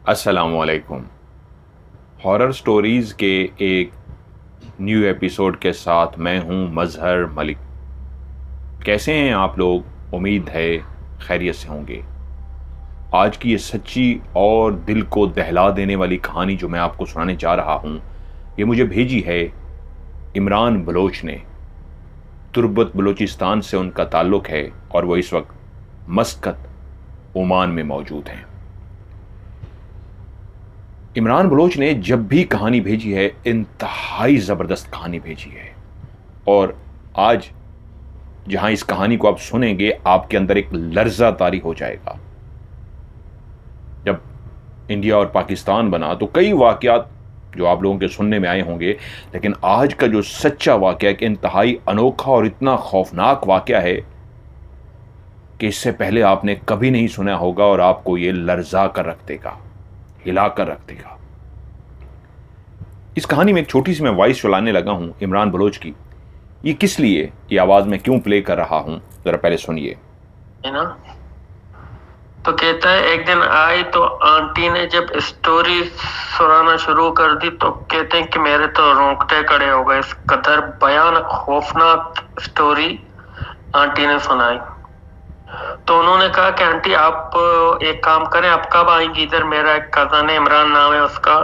अस्सलामुअलैकुम। Horror stories के एक न्यू एपिसोड के साथ मैं हूं मज़हर मलिक। कैसे हैं आप लोग? उम्मीद है खैरियत से होंगे। आज की ये सच्ची और दिल को दहला देने वाली कहानी जो मैं आपको सुनाने जा रहा हूं, ये मुझे भेजी है इमरान बलोच ने। तुर्बत बलूचिस्तान से उनका ताल्लुक़ है और वो इस वक्त मस्कत ओमान में मौजूद हैं। इमरान बलोच ने जब भी कहानी भेजी है, इंतहाई ज़बरदस्त कहानी भेजी है। और आज जहां इस कहानी को आप सुनेंगे, आपके अंदर एक लर्जा तारी हो जाएगा। जब इंडिया और पाकिस्तान बना तो कई वाक़यात जो आप लोगों के सुनने में आए होंगे, लेकिन आज का जो सच्चा वाक़या एक इंतहाई अनोखा और इतना खौफनाक वाक़या है कि इससे पहले आपने कभी नहीं सुना होगा और आपको ये लर्जा कर रख देगा, हिला कर रख देगा। इस कहानी में एक छोटी सी मैं वॉइस चलाने लगा हूं इमरान बलोच की। ये किस लिए, ये आवाज में क्यों प्ले कर रहा हूं, जरा पहले सुनिए। है ना? तो कहता है एक दिन आई तो आंटी ने जब स्टोरी सुनाना शुरू कर दी तो कहते हैं कि मेरे तो रोंगटे खड़े हो गए। इस कदर भयानक खौफनाक स्टोरी आंटी ने सुनाई। तो उन्होंने कहा कि आंटी आप एक काम करें, आप कब आएंगी इधर? मेरा एक कजन है, इमरान नाम है उसका,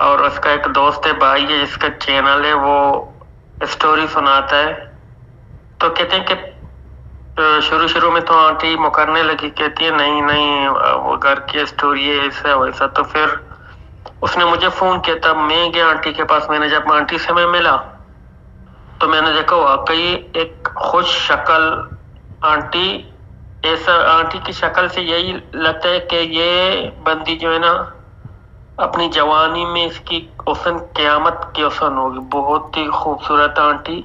और उसका एक दोस्त है, भाई है, जिसका चैनल है, वो स्टोरी सुनाता है। तो कहते हैं कि शुरू शुरू में तो आंटी मुकरने लगी, कहती है नहीं नहीं वो घर की स्टोरी है, ऐसा वैसा। तो फिर उसने मुझे फोन किया, तब मैं गया आंटी के पास। मैंने जब आंटी से मैं मिला तो मैंने देखा वाकई एक खुश शक्ल आंटी। ऐसा आंटी की शक्ल से यही लगता है कि ये बंदी जो है ना, अपनी जवानी में इसकी हुस्न क़यामत की हुस्न होगी। बहुत ही खूबसूरत आंटी।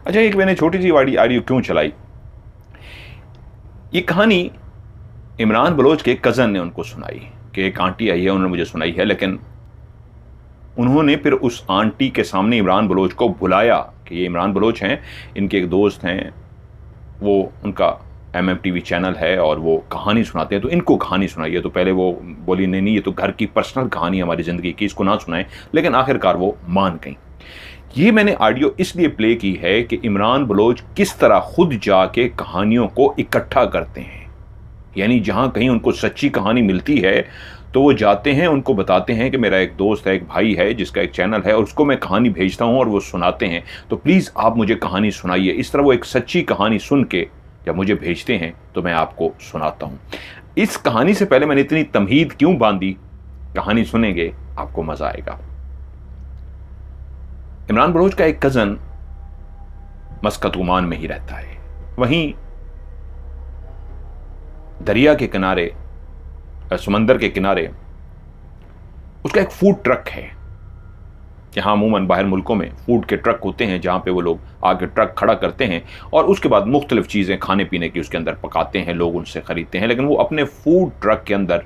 अच्छा, एक मैंने छोटी सी ऑडियो क्यों चलाई? ये कहानी इमरान बलोच के कज़न ने उनको सुनाई कि एक आंटी आई है, उन्होंने मुझे सुनाई है। लेकिन उन्होंने फिर उस आंटी के सामने इमरान बलोच को बुलाया कि ये इमरान बलोच हैं, इनके एक दोस्त हैं, वो उनका MMTV चैनल है और वो कहानी सुनाते हैं, तो इनको कहानी सुनाइए। तो पहले वो बोली नहीं नहीं, ये तो घर की पर्सनल कहानी हमारी ज़िंदगी की, इसको ना सुनाएं। लेकिन आखिरकार वो मान गई। ये मैंने ऑडियो इसलिए प्ले की है कि इमरान बलोच किस तरह खुद जाके कहानियों को इकट्ठा करते हैं। यानी जहां कहीं उनको सच्ची कहानी मिलती है तो वो जाते हैं, उनको बताते हैं कि मेरा एक दोस्त है, एक भाई है जिसका एक चैनल है और उसको मैं कहानी भेजता हूं और वो सुनाते हैं, तो प्लीज़ आप मुझे कहानी सुनाइए। इस तरह वो एक सच्ची कहानी सुन के जब मुझे भेजते हैं तो मैं आपको सुनाता हूं। इस कहानी से पहले मैंने इतनी तमहीद क्यों बांधी, कहानी सुनेंगे आपको मज़ा आएगा। इमरान बलोच का एक कज़न मस्कत ओमान में ही रहता है। वहीं दरिया के किनारे, समंदर के किनारे उसका एक फूड ट्रक है। यहाँ अमूमन बाहर मुल्कों में फूड के ट्रक होते हैं जहाँ पे वो लोग आगे ट्रक खड़ा करते हैं और उसके बाद मुख्तलिफ चीज़ें खाने पीने की उसके अंदर पकाते हैं, लोग उनसे ख़रीदते हैं। लेकिन वो अपने फूड ट्रक के अंदर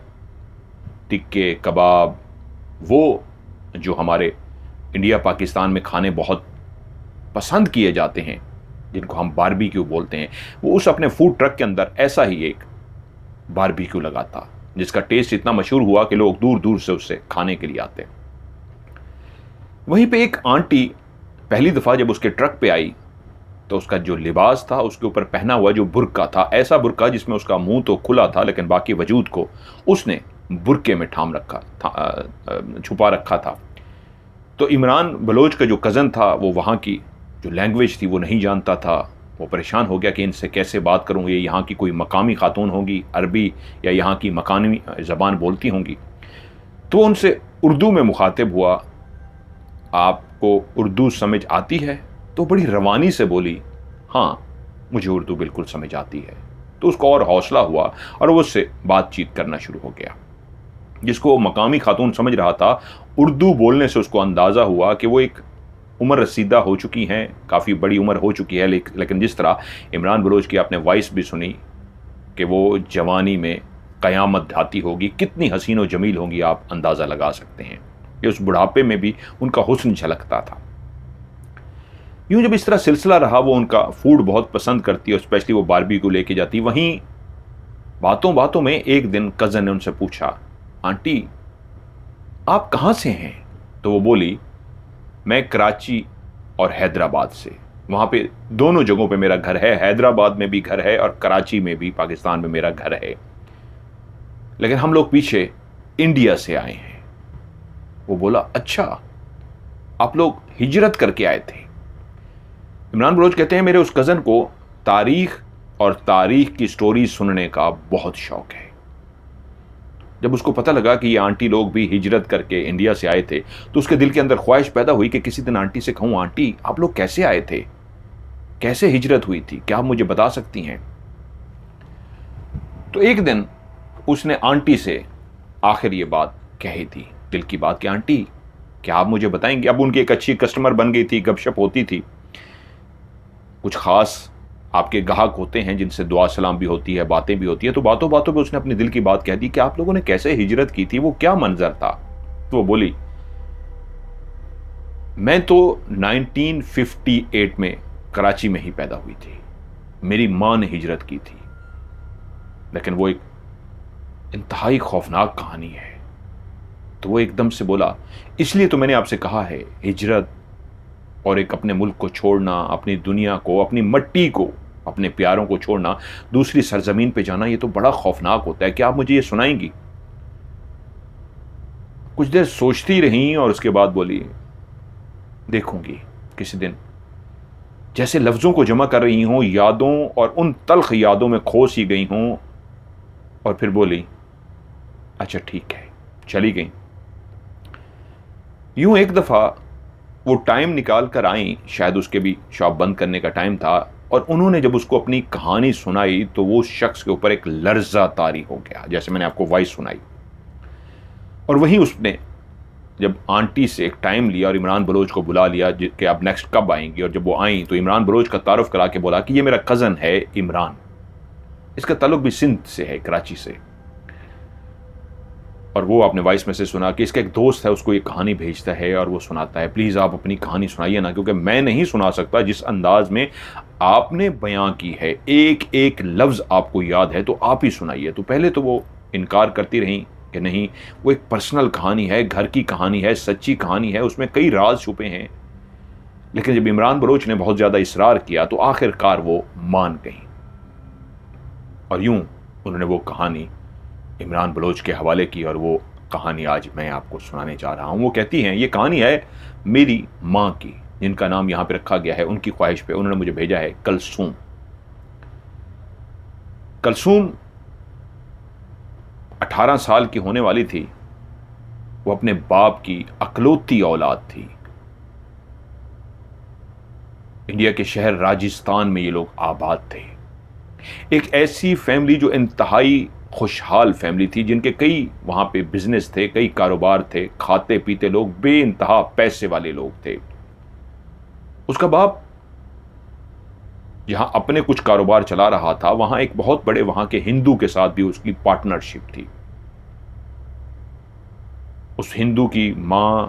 टिक्के, कबाब, वो जो हमारे इंडिया पाकिस्तान में खाने बहुत पसंद किए जाते हैं, जिनको हम बारबेक्यू बोलते हैं, वो उस अपने फूड ट्रक के अंदर ऐसा ही एक बारबेक्यू लगाता, जिसका टेस्ट इतना मशहूर हुआ कि लोग दूर दूर से उससे खाने के लिए आते। वहीं पे एक आंटी पहली दफ़ा जब उसके ट्रक पे आई तो उसका जो लिबास था, उसके ऊपर पहना हुआ जो बुर्का था, ऐसा बुर्का जिसमें उसका मुंह तो खुला था लेकिन बाकी वजूद को उसने बुर्के में थाम रखा था, छुपा रखा था। तो इमरान बलोच का जो कज़न था वो वहाँ की जो लैंग्वेज थी वो नहीं जानता था। वो परेशान हो गया कि इनसे कैसे बात करूँ, ये यहाँ की कोई मकामी खातून होंगी, अरबी या यहाँ की मकानी ज़बान बोलती होंगी। तो उनसे उर्दू में मुखातिब हुआ, आपको उर्दू समझ आती है? तो बड़ी रवानी से बोली, हाँ मुझे उर्दू बिल्कुल समझ आती है। तो उसको और हौसला हुआ और वो उससे बातचीत करना शुरू हो गया। जिसको मकामी खातून समझ रहा था, उर्दू बोलने से उसको अंदाज़ा हुआ कि वो एक उम्र रसीदा हो चुकी हैं, काफ़ी बड़ी उम्र हो चुकी है। लेकिन जिस तरह इमरान बलोच की आपने वॉइस भी सुनी कि वो जवानी में क़यामत ढाती होगी, कितनी हसीन व जमील होंगी, आप अंदाज़ा लगा सकते हैं कि उस बुढ़ापे में भी उनका हुस्न झलकता था। यूँ जब इस तरह सिलसिला रहा, वो उनका फूड बहुत पसंद करती है, स्पेशली वो बारबेक्यू लेके जाती। वहीं बातों बातों में एक दिन कज़न ने उनसे पूछा, आंटी आप कहाँ से हैं? तो वो बोली, मैं कराची और हैदराबाद से। वहाँ पे दोनों जगहों पे मेरा घर है, हैदराबाद में भी घर है और कराची में भी, पाकिस्तान में मेरा घर है, लेकिन हम लोग पीछे इंडिया से आए हैं। वो बोला, अच्छा आप लोग हिजरत करके आए थे। इमरान बलोच कहते हैं, मेरे उस कज़न को तारीख और तारीख की स्टोरी सुनने का बहुत शौक है। जब उसको पता लगा कि ये आंटी लोग भी हिजरत करके इंडिया से आए थे, तो उसके दिल के अंदर ख्वाहिश पैदा हुई कि किसी दिन आंटी से कहूं, आंटी आप लोग कैसे आए थे, कैसे हिजरत हुई थी, क्या आप मुझे बता सकती हैं? तो एक दिन उसने आंटी से आखिर ये बात कही थी, दिल की बात, कि आंटी क्या आप मुझे बताएंगे? अब उनकी एक अच्छी कस्टमर बन गई थी, गपशप होती थी। कुछ खास आपके ग्राहक होते हैं जिनसे दुआ सलाम भी होती है, बातें भी होती है। तो बातों बातों में उसने अपने दिल की बात कह दी कि आप लोगों ने कैसे हिजरत की थी, वो क्या मंजर था? तो वो बोली, मैं तो 1958 में कराची में ही पैदा हुई थी, मेरी मां ने हिजरत की थी, लेकिन वो एक इंतहाई खौफनाक कहानी है। तो वो एकदम से बोला, इसलिए तो मैंने आपसे कहा है, हिजरत और एक अपने मुल्क को छोड़ना, अपनी दुनिया को, अपनी मट्टी को, अपने प्यारों को छोड़ना, दूसरी सरजमीन पे जाना, ये तो बड़ा खौफनाक होता है। क्या आप मुझे ये सुनाएंगी? कुछ देर सोचती रहीं और उसके बाद बोली, देखूंगी किसी दिन। जैसे लफ्जों को जमा कर रही हूं, यादों और उन तल्ख यादों में खो सी गई हूं, और फिर बोली, अच्छा ठीक है, चली गई। यूं एक दफा वो टाइम निकाल कर आई, शायद उसके भी शॉप बंद करने का टाइम था, और उन्होंने जब उसको अपनी कहानी सुनाई तो वो शख्स के ऊपर एक लर्जा तारी हो गया, जैसे मैंने आपको वॉइस सुनाई। और वहीं उसने जब आंटी से एक टाइम लिया और इमरान बलोच को बुला लिया कि आप नेक्स्ट कब आएंगी, और जब वो आई तो इमरान बलोच का तारुफ करा के बोला कि ये मेरा कज़न है इमरान, इसका ताल्लुक भी सिंध से है, कराची से। और वो आपने वॉइस मैसेज सुना कि इसका एक दोस्त है, उसको ये कहानी भेजता है और वो सुनाता है, प्लीज़ आप अपनी कहानी सुनाइए ना, क्योंकि मैं नहीं सुना सकता जिस अंदाज में आपने बयां की है, एक एक लफ्ज़ आपको याद है, तो आप ही सुनाइए। तो पहले तो वो इनकार करती रहीं कि नहीं, वो एक पर्सनल कहानी है, घर की कहानी है, सच्ची कहानी है, उसमें कई राज छुपे हैं। लेकिन जब इमरान बलोच ने बहुत ज़्यादा इसरार किया तो आखिरकार वो मान गई, और यूं उन्होंने वो कहानी इमरान बलोच के हवाले की, और वो कहानी आज मैं आपको सुनाने जा रहा हूँ। वो कहती हैं, ये कहानी है मेरी माँ की, जिनका नाम यहाँ पे रखा गया है उनकी ख्वाहिश पे, उन्होंने मुझे भेजा है, कलसूम। कलसूम 18 साल की होने वाली थी। वो अपने बाप की अकलौती औलाद थी। इंडिया के शहर राजस्थान में ये लोग आबाद थे। एक ऐसी फैमिली जो इंतहाई खुशहाल फैमिली थी, जिनके कई वहां पे बिजनेस थे, कई कारोबार थे, खाते पीते लोग, बेइंतहा पैसे वाले लोग थे। उसका बाप जहां अपने कुछ कारोबार चला रहा था, वहां एक बहुत बड़े वहां के हिंदू के साथ भी उसकी पार्टनरशिप थी। उस हिंदू की मां,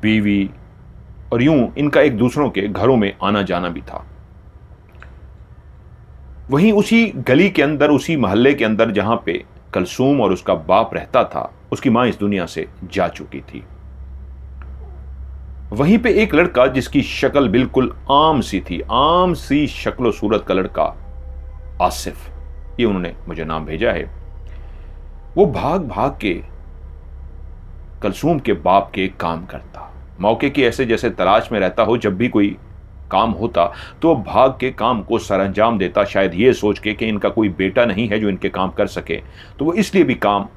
बीवी, और यूं इनका एक दूसरों के घरों में आना जाना भी था। वहीं उसी गली के अंदर, उसी मोहल्ले के अंदर जहां पे कलसूम और उसका बाप रहता था, उसकी मां इस दुनिया से जा चुकी थी। वहीं पे एक लड़का जिसकी शक्ल बिल्कुल आम सी थी, आम सी शक्ल सूरत का लड़का, आसिफ, ये उन्होंने मुझे नाम भेजा है। वो भाग भाग के कलसूम के बाप के काम करता, मौके की ऐसे जैसे तलाश में रहता हो। जब भी कोई काम होता तो भाग के काम को सरअंजाम देता, शायद ये सोच के कि इनका कोई बेटा नहीं है जो इनके काम कर सके, तो वो इसलिए भी काम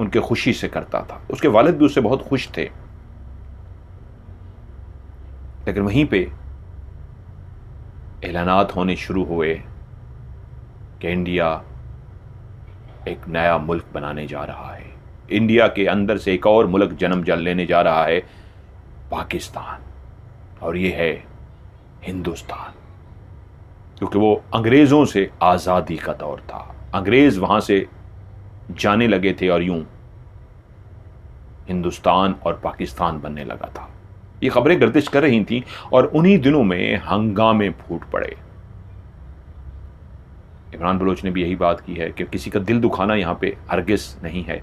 उनके खुशी से करता था। उसके वालिद भी उससे बहुत खुश थे। लेकिन वहीं पे ऐलानात होने शुरू हुए कि इंडिया एक नया मुल्क बनाने जा रहा है, इंडिया के अंदर से एक और मुल्क जन्म लेने जा रहा है, पाकिस्तान, और ये है हिंदुस्तान। क्योंकि वो अंग्रेज़ों से आज़ादी का दौर था, अंग्रेज़ वहाँ से जाने लगे थे और यूं हिंदुस्तान और पाकिस्तान बनने लगा था। ये खबरें गर्दिश कर रही थीं और उन्हीं दिनों में हंगामे फूट पड़े। इमरान बलोच ने भी यही बात की है कि किसी का दिल दुखाना यहाँ पे हरगिज़ नहीं है।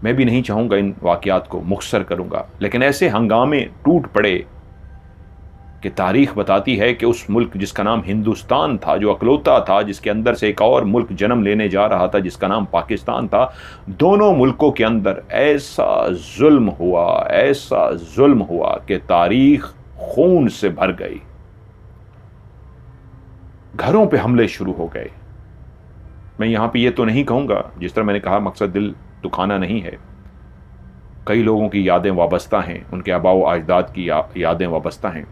मैं भी नहीं चाहूँगा इन वाक़यात को मुख्तसर करूँगा, लेकिन ऐसे हंगामे टूट पड़े कि तारीख़ बताती है कि उस मुल्क जिसका नाम हिंदुस्तान था, जो अकलौता था जिसके अंदर से एक और मुल्क जन्म लेने जा रहा था जिसका नाम पाकिस्तान था, दोनों मुल्कों के अंदर ऐसा जुल्म हुआ कि तारीख़ खून से भर गई। घरों पे हमले शुरू हो गए। मैं यहाँ पे ये तो नहीं कहूँगा, जिस तरह मैंने कहा, मकसद दिल दुखाना नहीं है। कई लोगों की यादें वाबस्ता हैं, उनके आबाओ अजदाद की यादें वाबस्ता हैं,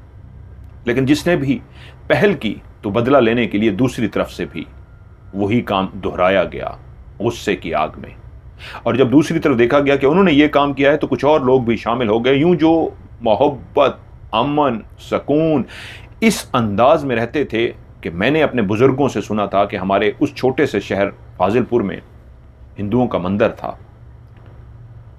लेकिन जिसने भी पहल की तो बदला लेने के लिए दूसरी तरफ से भी वही काम दोहराया गया गुस्से की आग में। और जब दूसरी तरफ देखा गया कि उन्होंने ये काम किया है तो कुछ और लोग भी शामिल हो गए। यूं जो मोहब्बत, अमन, सुकून इस अंदाज में रहते थे कि मैंने अपने बुजुर्गों से सुना था कि हमारे उस छोटे से शहर फाजिलपुर में हिंदुओं का मंदिर था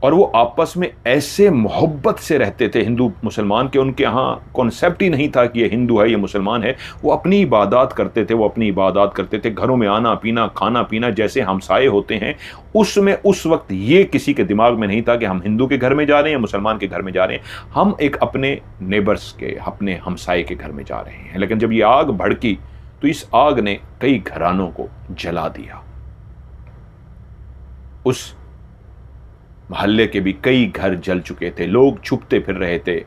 और वो आपस में ऐसे मोहब्बत से रहते थे हिंदू मुसलमान के, उनके यहाँ कॉन्सेप्ट ही नहीं था कि ये हिंदू है ये मुसलमान है। वो अपनी इबादत करते थे, घरों में आना पीना खाना पीना जैसे हमसाए होते हैं। उसमें उस वक्त ये किसी के दिमाग में नहीं था कि हम हिंदू के घर में जा रहे हैं या मुसलमान के घर में जा रहे हैं, हम एक अपने नेबर्स के, अपने हमसाए के घर में जा रहे हैं। लेकिन जब ये आग भड़की तो इस आग ने कई घरानों को जला दिया। उस मोहल्ले के भी कई घर जल चुके थे। लोग छुपते फिर रहे थे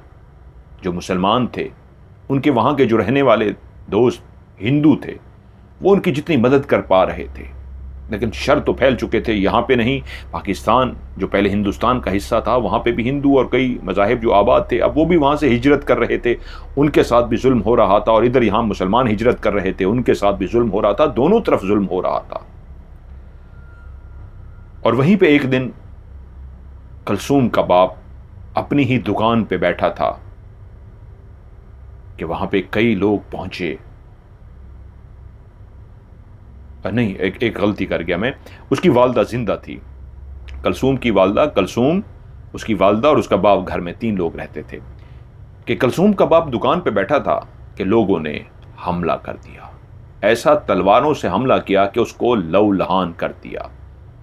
जो मुसलमान थे, उनके वहाँ के जो रहने वाले दोस्त हिंदू थे वो उनकी जितनी मदद कर पा रहे थे। लेकिन शर तो फैल चुके थे। यहाँ पे नहीं, पाकिस्तान जो पहले हिंदुस्तान का हिस्सा था वहाँ पे भी हिंदू और कई मज़ाहिब जो आबाद थे, अब वो भी वहाँ से हिजरत कर रहे थे, उनके साथ भी जुल्म हो रहा था। और इधर यहाँ मुसलमान हिजरत कर रहे थे, उनके साथ भी जुल्म हो रहा था। दोनों तरफ जुल्म हो रहा था। और वहीं पे एक दिन कलसूम का बाप अपनी ही दुकान पे बैठा था कि वहां पे कई लोग पहुंचे। नहीं, एक गलती कर गया मैं। उसकी वालदा जिंदा थी, कलसूम की वालदा, कलसूम, उसकी वालदा और उसका बाप घर में 3 लोग रहते थे। कि कलसूम का बाप दुकान पे बैठा था कि लोगों ने हमला कर दिया। ऐसा तलवारों से हमला किया कि उसको लहूलुहान कर दिया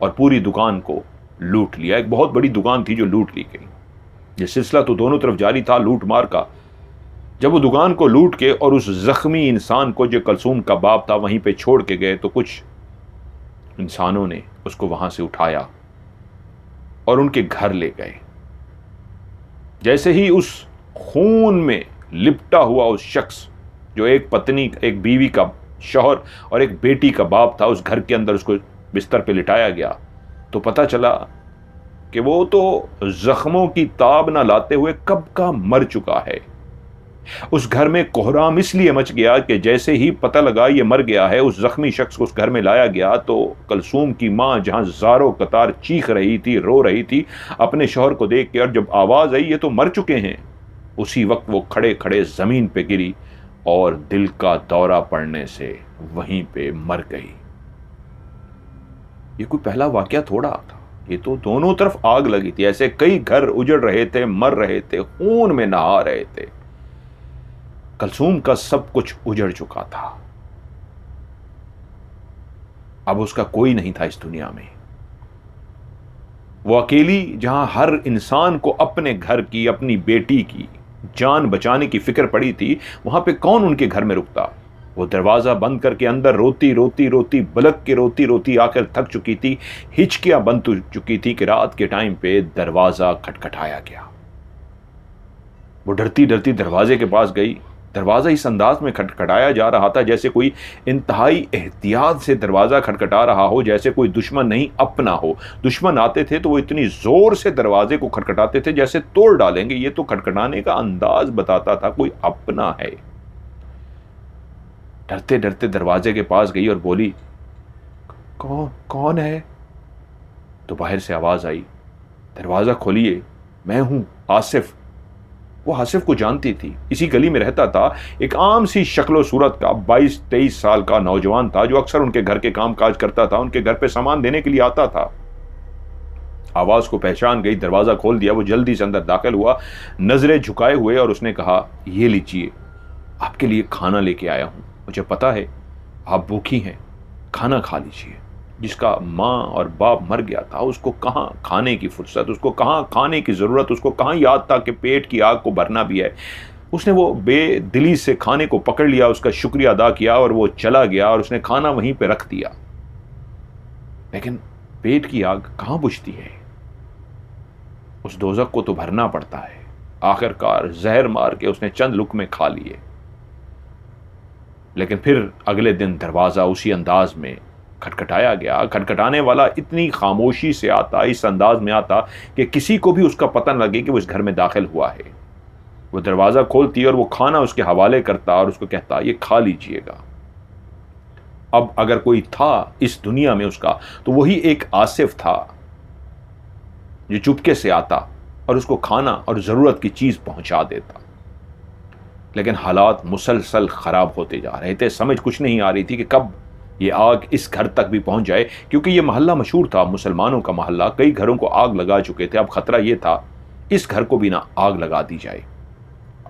और पूरी दुकान को लूट लिया। एक बहुत बड़ी दुकान थी जो लूट ली गई। ये सिलसिला तो दोनों तरफ जारी था लूट मार का। जब वो दुकान को लूट के और उस जख्मी इंसान को जो कलसूम का बाप था वहीं पे छोड़ के गए तो कुछ इंसानों ने उसको वहां से उठाया और उनके घर ले गए। जैसे ही उस खून में लिपटा हुआ उस शख्स जो एक पत्नी, एक बीवी का शौहर और एक बेटी का बाप था, उस घर के अंदर उसको बिस्तर पे लिटाया गया तो पता चला कि वो तो जख्मों की ताब ना लाते हुए कब का मर चुका है। उस घर में कोहराम इसलिए मच गया कि जैसे ही पता लगा ये मर गया है, उस जख्मी शख्स को उस घर में लाया गया तो कलसूम की मां जहां ज़ारो कतार चीख रही थी, रो रही थी अपने शौहर को देख के, और जब आवाज आई ये तो मर चुके हैं, उसी वक्त वो खड़े खड़े जमीन पे गिरी और दिल का दौरा पड़ने से वहीं पे मर गई। ये कोई पहला वाकया थोड़ा था, ये तो दोनों तरफ आग लगी थी। ऐसे कई घर उजड़ रहे थे, मर रहे थे, खून में नहा रहे थे। कलसूम का सब कुछ उजड़ चुका था। अब उसका कोई नहीं था इस दुनिया में। वो अकेली, जहां हर इंसान को अपने घर की, अपनी बेटी की जान बचाने की फिक्र पड़ी थी, वहां पे कौन उनके घर में रुकता। वो दरवाजा बंद करके अंदर रोती रोती रोती, बलक के रोती रोती आकर थक चुकी थी, हिचकियां बन चुकी थी कि रात के टाइम पे दरवाजा खटखटाया गया। वो डरती डरती दरवाजे के पास गई। दरवाजा इस अंदाज में खटखटाया जा रहा था जैसे कोई इंतहाई एहतियात से दरवाजा खटखटा रहा हो, जैसे कोई दुश्मन नहीं अपना हो। दुश्मन आते थे तो वो इतनी जोर से दरवाजे को खटखटाते थे जैसे तोड़ डालेंगे। ये तो खटखटाने का अंदाज बताता था कोई अपना है। डरते डरते दरवाजे के पास गई और बोली, कौन है? तो बाहर से आवाज आई, दरवाजा खोलिए, मैं हूं आसिफ। वो आसिफ को जानती थी, इसी गली में रहता था। एक आम सी शक्लो सूरत का 22-23 साल का नौजवान था जो अक्सर उनके घर के काम काज करता था, उनके घर पे सामान देने के लिए आता था। आवाज को पहचान गई, दरवाजा खोल दिया। वो जल्दी से अंदर दाखिल हुआ, नजरें झुकाए हुए, और उसने कहा, ये लीजिए, आपके लिए खाना लेके आया हूं। मुझे पता है आप भूखी हैं, खाना खा लीजिए। जिसका माँ और बाप मर गया था, उसको कहाँ खाने की फुर्सत, उसको कहाँ खाने की ज़रूरत, उसको कहाँ याद था कि पेट की आग को भरना भी है। उसने वो बेदिली से खाने को पकड़ लिया, उसका शुक्रिया अदा किया और वो चला गया और उसने खाना वहीं पे रख दिया। लेकिन पेट की आग कहाँ बुझती है? उस दोज़ख को तो भरना पड़ता है। आखिरकार जहर मार के उसने चंद लुक़्मे खा लिए, लेकिन फिर अगले दिन दरवाज़ा उसी अंदाज में खटखटाया गया। खटखटाने वाला इतनी खामोशी से आता, इस अंदाज में आता कि किसी को भी उसका पता न लगे कि वो इस घर में दाखिल हुआ है। वो दरवाज़ा खोलती और वो खाना उसके हवाले करता और उसको कहता, ये खा लीजिएगा। अब अगर कोई था इस दुनिया में उसका, तो वही एक आसिफ था जो चुपके से आता और उसको खाना और ज़रूरत की चीज़ पहुंचा देता। लेकिन हालात मुसलसल ख़राब होते जा रहे थे। समझ कुछ नहीं आ रही थी कि कब ये आग इस घर तक भी पहुंच जाए, क्योंकि ये मोहल्ला मशहूर था, मुसलमानों का मोहल्ला। कई घरों को आग लगा चुके थे। अब खतरा ये था इस घर को भी ना आग लगा दी जाए।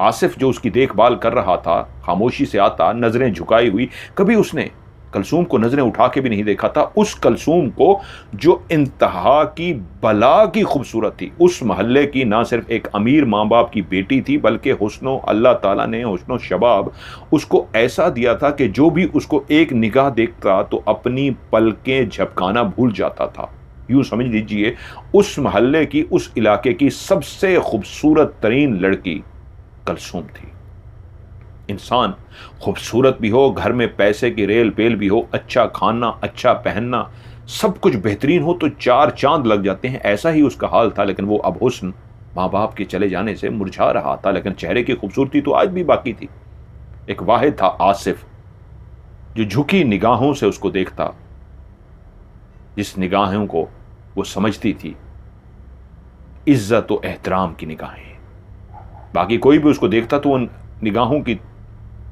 आसिफ जो उसकी देखभाल कर रहा था, खामोशी से आता, नज़रें झुकाई हुई। कभी उसने कलसूम को नज़रें उठा के भी नहीं देखा था। उस कलसूम को जो इंतहा की बला की खूबसूरत थी, उस महल्ले की ना सिर्फ एक अमीर माँ बाप की बेटी थी, बल्कि हुस्नो अल्लाह ताला ने हुस्नो शबाब उसको ऐसा दिया था कि जो भी उसको एक निगाह देखता तो अपनी पलकें झपकाना भूल जाता था। यूँ समझ लीजिए उस महल्ले की, उस इलाके की सबसे खूबसूरत तरीन लड़की कलसूम थी। इंसान खूबसूरत भी हो, घर में पैसे की रेल पेल भी हो, अच्छा खाना, अच्छा पहनना, सब कुछ बेहतरीन हो तो चार चांद लग जाते हैं, ऐसा ही उसका हाल था। लेकिन वो अब हुस्न माँ बाप के चले जाने से मुरझा रहा था, लेकिन चेहरे की खूबसूरती तो आज भी बाकी थी। एक वाहिद था आसिफ जो झुकी निगाहों से उसको देखता, जिस निगाहों को वो समझती थी इज्जत और एहतराम की निगाहें। बाकी कोई भी उसको देखता तो उन निगाहों की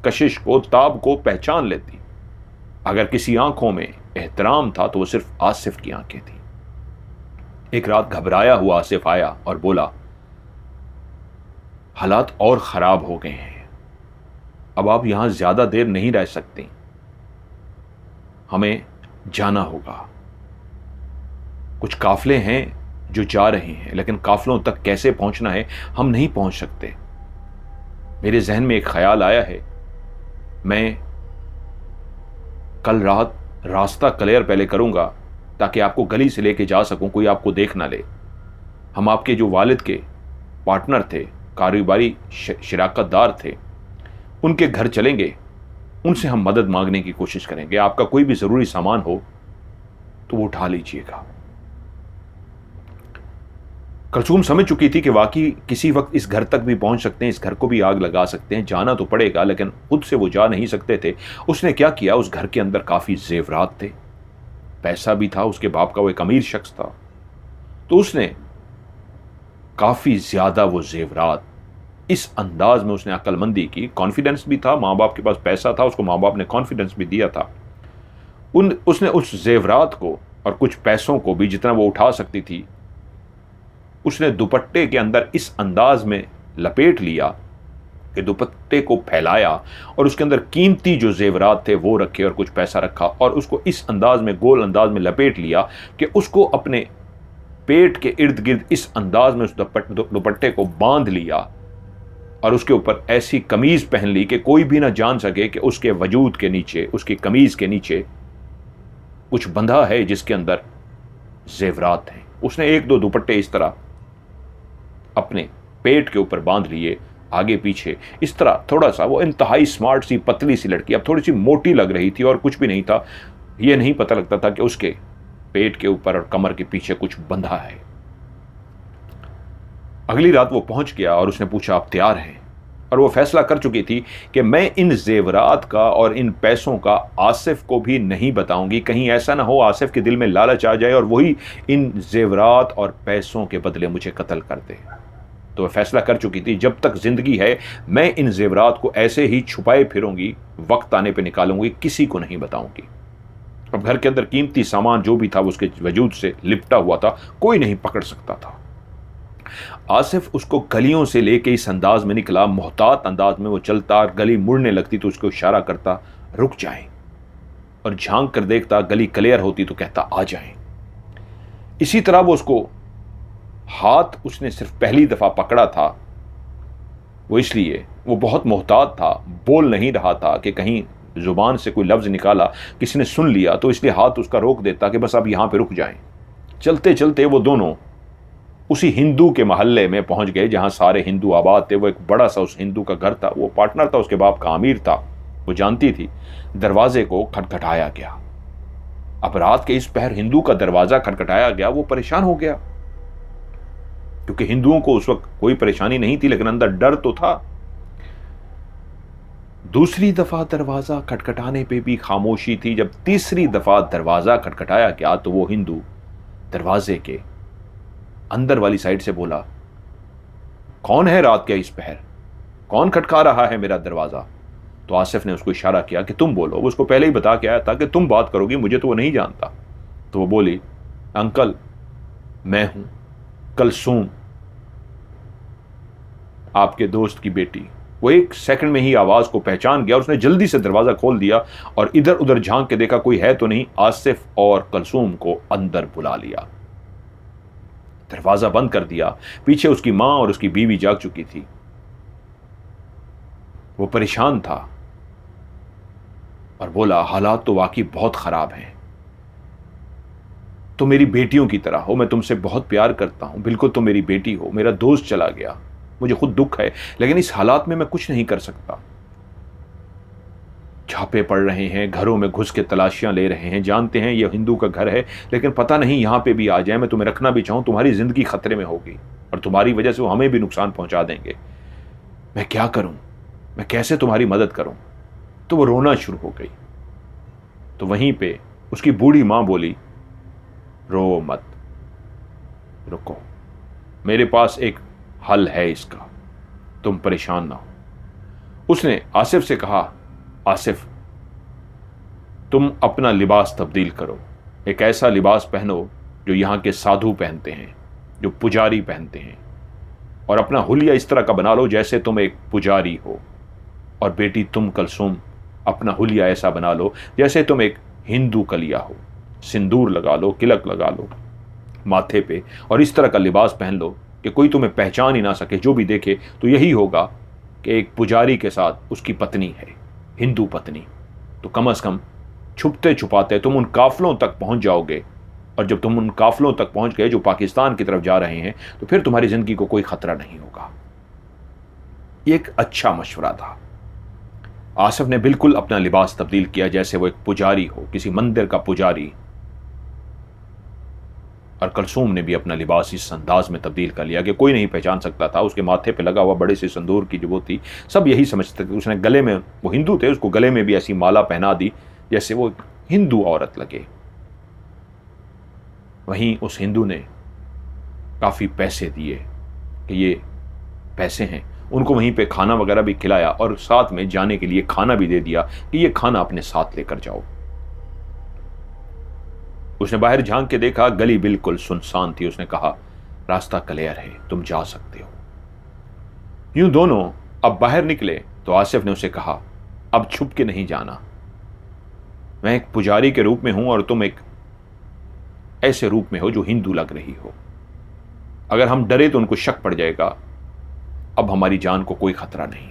कशिश को, ताब को पहचान लेती। अगर किसी आंखों में एहतराम था तो वो सिर्फ आसिफ की आंखें थी। एक रात घबराया हुआ आसिफ आया और बोला, हालात और खराब हो गए हैं, अब आप यहां ज्यादा देर नहीं रह सकते, हमें जाना होगा। कुछ काफले हैं जो जा रहे हैं, लेकिन काफलों तक कैसे पहुंचना है हम नहीं पहुंच सकते। मेरे जहन में एक ख्याल आया है, मैं कल रात रास्ता क्लियर पहले करूंगा ताकि आपको गली से लेके जा सकूं, कोई आपको देख ना ले। हम आपके जो वालिद के पार्टनर थे, कारोबारी शिराकतदार थे, उनके घर चलेंगे, उनसे हम मदद मांगने की कोशिश करेंगे। आपका कोई भी ज़रूरी सामान हो तो वो उठा लीजिएगा। कलसूम समझ चुकी थी कि वाकई किसी वक्त इस घर तक भी पहुंच सकते हैं, इस घर को भी आग लगा सकते हैं। जाना तो पड़ेगा, लेकिन खुद से वो जा नहीं सकते थे। उसने क्या किया, उस घर के अंदर काफ़ी जेवरात थे, पैसा भी था, उसके बाप का वो एक अमीर शख्स था, तो उसने काफ़ी ज़्यादा वो जेवरात इस अंदाज में उसने अक्लमंदी की। कॉन्फिडेंस भी था, माँ बाप के पास पैसा था, उसको माँ बाप ने कॉन्फिडेंस भी दिया था। उसने उस जेवरात को और कुछ पैसों को भी, जितना वो उठा सकती थी, उसने दुपट्टे के अंदर इस अंदाज में लपेट लिया कि दुपट्टे को फैलाया और उसके अंदर कीमती जो जेवरात थे वो रखे और कुछ पैसा रखा, और उसको इस अंदाज में, गोल अंदाज में लपेट लिया कि उसको अपने पेट के इर्द गिर्द इस अंदाज में उस दुपट्टे को बांध लिया और उसके ऊपर ऐसी कमीज पहन ली कि कोई भी ना जान सके कि उसके वजूद के नीचे, उसकी कमीज के नीचे कुछ बंधा है जिसके अंदर जेवरात हैं। उसने एक दो दुपट्टे इस तरह अपने पेट के ऊपर बांध लिए, आगे पीछे इस तरह। थोड़ा सा वो इंतहाई स्मार्ट सी पतली सी लड़की, अब थोड़ी सी मोटी लग रही थी और कुछ भी नहीं था, ये नहीं पता लगता था कि उसके पेट के ऊपर और कमर के पीछे कुछ बंधा है। अगली रात वो पहुंच गया और उसने पूछा, आप तैयार हैं? और वो फैसला कर चुकी थी कि मैं इन जेवरात का और इन पैसों का आसिफ को भी नहीं बताऊंगी। कहीं ऐसा ना हो आसिफ के दिल में लालच आ जाए और वही इन जेवरात और पैसों के बदले मुझे कत्ल कर दे। तो वह फैसला कर चुकी थी, जब तक जिंदगी है मैं इन जेवरात को ऐसे ही छुपाए फिरूंगी, वक्त आने पर निकालूंगी, किसी को नहीं बताऊंगी। अब घर के अंदर कीमती सामान जो भी था वो उसके वजूद से लिपटा हुआ था, कोई नहीं पकड़ सकता था। आसिफ उसको गलियों से लेके इस अंदाज में निकला, मोहतात अंदाज में वो चलता, गली मुड़ने लगती तो उसको इशारा करता, रुक जाएं। और झांक कर देखता गली क्लियर होती तो कहता आ जाएं। इसी तरह वो उसको हाथ उसने सिर्फ पहली दफा पकड़ा था, वो इसलिए वो बहुत मोहतात था, बोल नहीं रहा था कि कहीं जुबान से कोई लफ्ज निकाला किसी ने सुन लिया तो इसलिए हाथ उसका रोक देता कि बस अब यहां पे रुक जाएं। चलते चलते वो दोनों उसी हिंदू के मोहल्ले में पहुंच गए जहां सारे हिंदू आबाद थे। वो एक बड़ा सा उस हिंदू का घर था, वो पार्टनर था उसके बाप का, अमीर था, वो जानती थी। दरवाजे को खटखटाया गया। अब रात के इस पहर हिंदू का दरवाजा खटखटाया गया। वो परेशान हो गया क्योंकि हिंदुओं को उस वक्त कोई परेशानी नहीं थी, लेकिन अंदर डर तो था। दूसरी दफा दरवाजा खटखटाने पे भी खामोशी थी। जब तीसरी दफा दरवाजा खटखटाया गया तो वो हिंदू दरवाजे के अंदर वाली साइड से बोला, कौन है रात के इस पहर, कौन खटखा रहा है मेरा दरवाजा? तो आसिफ ने उसको इशारा किया कि तुम बोलो। वो उसको पहले ही बता के आया था कि तुम बात करोगी, मुझे तो वो नहीं जानता। तो वो बोली, अंकल मैं हूं कलसूम, आपके दोस्त की बेटी। वो एक सेकंड में ही आवाज को पहचान गया और उसने जल्दी से दरवाजा खोल दिया और इधर उधर झांक के देखा कोई है तो नहीं। आसिफ और कलसूम को अंदर बुला लिया, दरवाजा बंद कर दिया। पीछे उसकी मां और उसकी बीवी जाग चुकी थी। वो परेशान था और बोला, हालात तो वाकई बहुत खराब हैं, तो मेरी बेटियों की तरह हो, मैं तुमसे बहुत प्यार करता हूं, बिल्कुल तो मेरी बेटी हो। मेरा दोस्त चला गया, मुझे खुद दुख है, लेकिन इस हालात में मैं कुछ नहीं कर सकता। छापे पड़ रहे हैं, घरों में घुस के तलाशियां ले रहे हैं, जानते हैं ये हिंदू का घर है, लेकिन पता नहीं यहां पे भी आ जाए। मैं तुम्हें रखना भी चाहूं, तुम्हारी जिंदगी खतरे में होगी और तुम्हारी वजह से वो हमें भी नुकसान पहुंचा देंगे। मैं क्या करूं, मैं कैसे तुम्हारी मदद करूं? तो वो रोना शुरू हो गई। तो वहीं पे उसकी बूढ़ी मां बोली, रो मत, रुको, मेरे पास एक हल है इसका, तुम परेशान ना हो। उसने आसिफ से कहा, आसिफ तुम अपना लिबास तब्दील करो, एक ऐसा लिबास पहनो जो यहां के साधु पहनते हैं, जो पुजारी पहनते हैं, और अपना हुलिया इस तरह का बना लो जैसे तुम एक पुजारी हो। और बेटी तुम कलसूम अपना हुलिया ऐसा बना लो जैसे तुम एक हिंदू कलिया हो। सिंदूर लगा लो, तिलक लगा लो माथे पे, और इस तरह का लिबास पहन लो कि कोई तुम्हें पहचान ही ना सके। जो भी देखे तो यही होगा कि एक पुजारी के साथ उसकी पत्नी है, हिंदू पत्नी। तो कम से कम छुपते छुपाते तुम उन काफलों तक पहुंच जाओगे, और जब तुम उन काफलों तक पहुंच गए जो पाकिस्तान की तरफ जा रहे हैं, तो फिर तुम्हारी जिंदगी को कोई खतरा नहीं होगा। ये एक अच्छा मशवरा था। आसिफ ने बिल्कुल अपना लिबास तब्दील किया जैसे वो एक पुजारी हो, किसी मंदिर का पुजारी। और कलसूम ने भी अपना लिबास इस अंदाज में तब्दील कर लिया कि कोई नहीं पहचान सकता था। उसके माथे पे लगा हुआ बड़े से संदूर की जो वो थी, सब यही समझते थे। उसने गले में, वो हिंदू थे, उसको गले में भी ऐसी माला पहना दी जैसे वो हिंदू औरत लगे। वहीं उस हिंदू ने काफी पैसे दिए कि ये पैसे हैं, उनको वहीं पे खाना वगैरह भी खिलाया और साथ में जाने के लिए खाना भी दे दिया कि ये खाना अपने साथ लेकर जाओ। उसने बाहर झांक के देखा, गली बिल्कुल सुनसान थी। उसने कहा, रास्ता क्लियर है, तुम जा सकते हो। यूं दोनों अब बाहर निकले तो आसिफ ने उसे कहा, अब छुप के नहीं जाना, मैं एक पुजारी के रूप में हूं और तुम एक ऐसे रूप में हो जो हिंदू लग रही हो। अगर हम डरे तो उनको शक पड़ जाएगा, अब हमारी जान को कोई खतरा नहीं।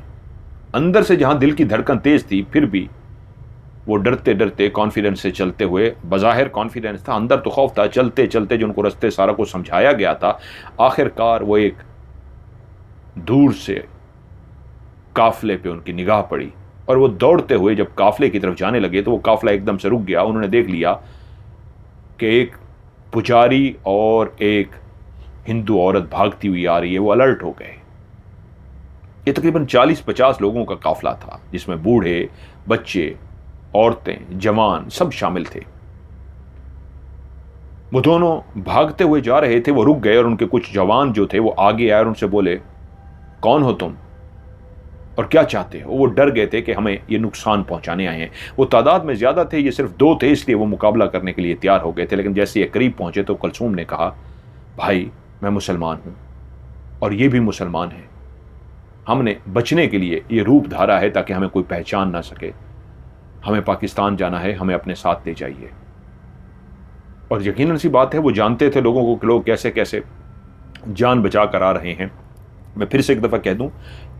अंदर से जहां दिल की धड़कन तेज थी, फिर भी वो डरते डरते कॉन्फिडेंस से चलते हुए, बज़ाहिर कॉन्फिडेंस था, अंदर तो खौफ था। चलते चलते जो उनको रास्ते सारा कुछ समझाया गया था, आखिरकार वो एक दूर से काफले पे उनकी निगाह पड़ी और वो दौड़ते हुए जब काफले की तरफ जाने लगे तो वो काफला एकदम से रुक गया। उन्होंने देख लिया कि एक पुजारी और एक हिंदू औरत भागती हुई आ रही है। वो अलर्ट हो गए। ये तकरीबन 40-50 लोगों का काफला था, जिसमें बूढ़े, बच्चे, औरतें, जवान सब शामिल थे। वो दोनों भागते हुए जा रहे थे। वो रुक गए और उनके कुछ जवान जो थे वो आगे आए और उनसे बोले, कौन हो तुम और क्या चाहते हो? वो डर गए थे कि हमें ये नुकसान पहुंचाने आए हैं। वो तादाद में ज्यादा थे, ये सिर्फ 2 थे, इसलिए वो मुकाबला करने के लिए तैयार हो गए थे। लेकिन जैसे ये करीब पहुंचे तो कलसूम ने कहा, भाई मैं मुसलमान हूं और ये भी मुसलमान है, हमने बचने के लिए ये रूप धारा है ताकि हमें कोई पहचान ना सके। हमें पाकिस्तान जाना है, हमें अपने साथ ले जाइए। और यकीनन सी बात है, वो जानते थे लोगों को कि लोग कैसे कैसे जान बचा कर आ रहे हैं। मैं फिर से एक दफ़ा कह दूं,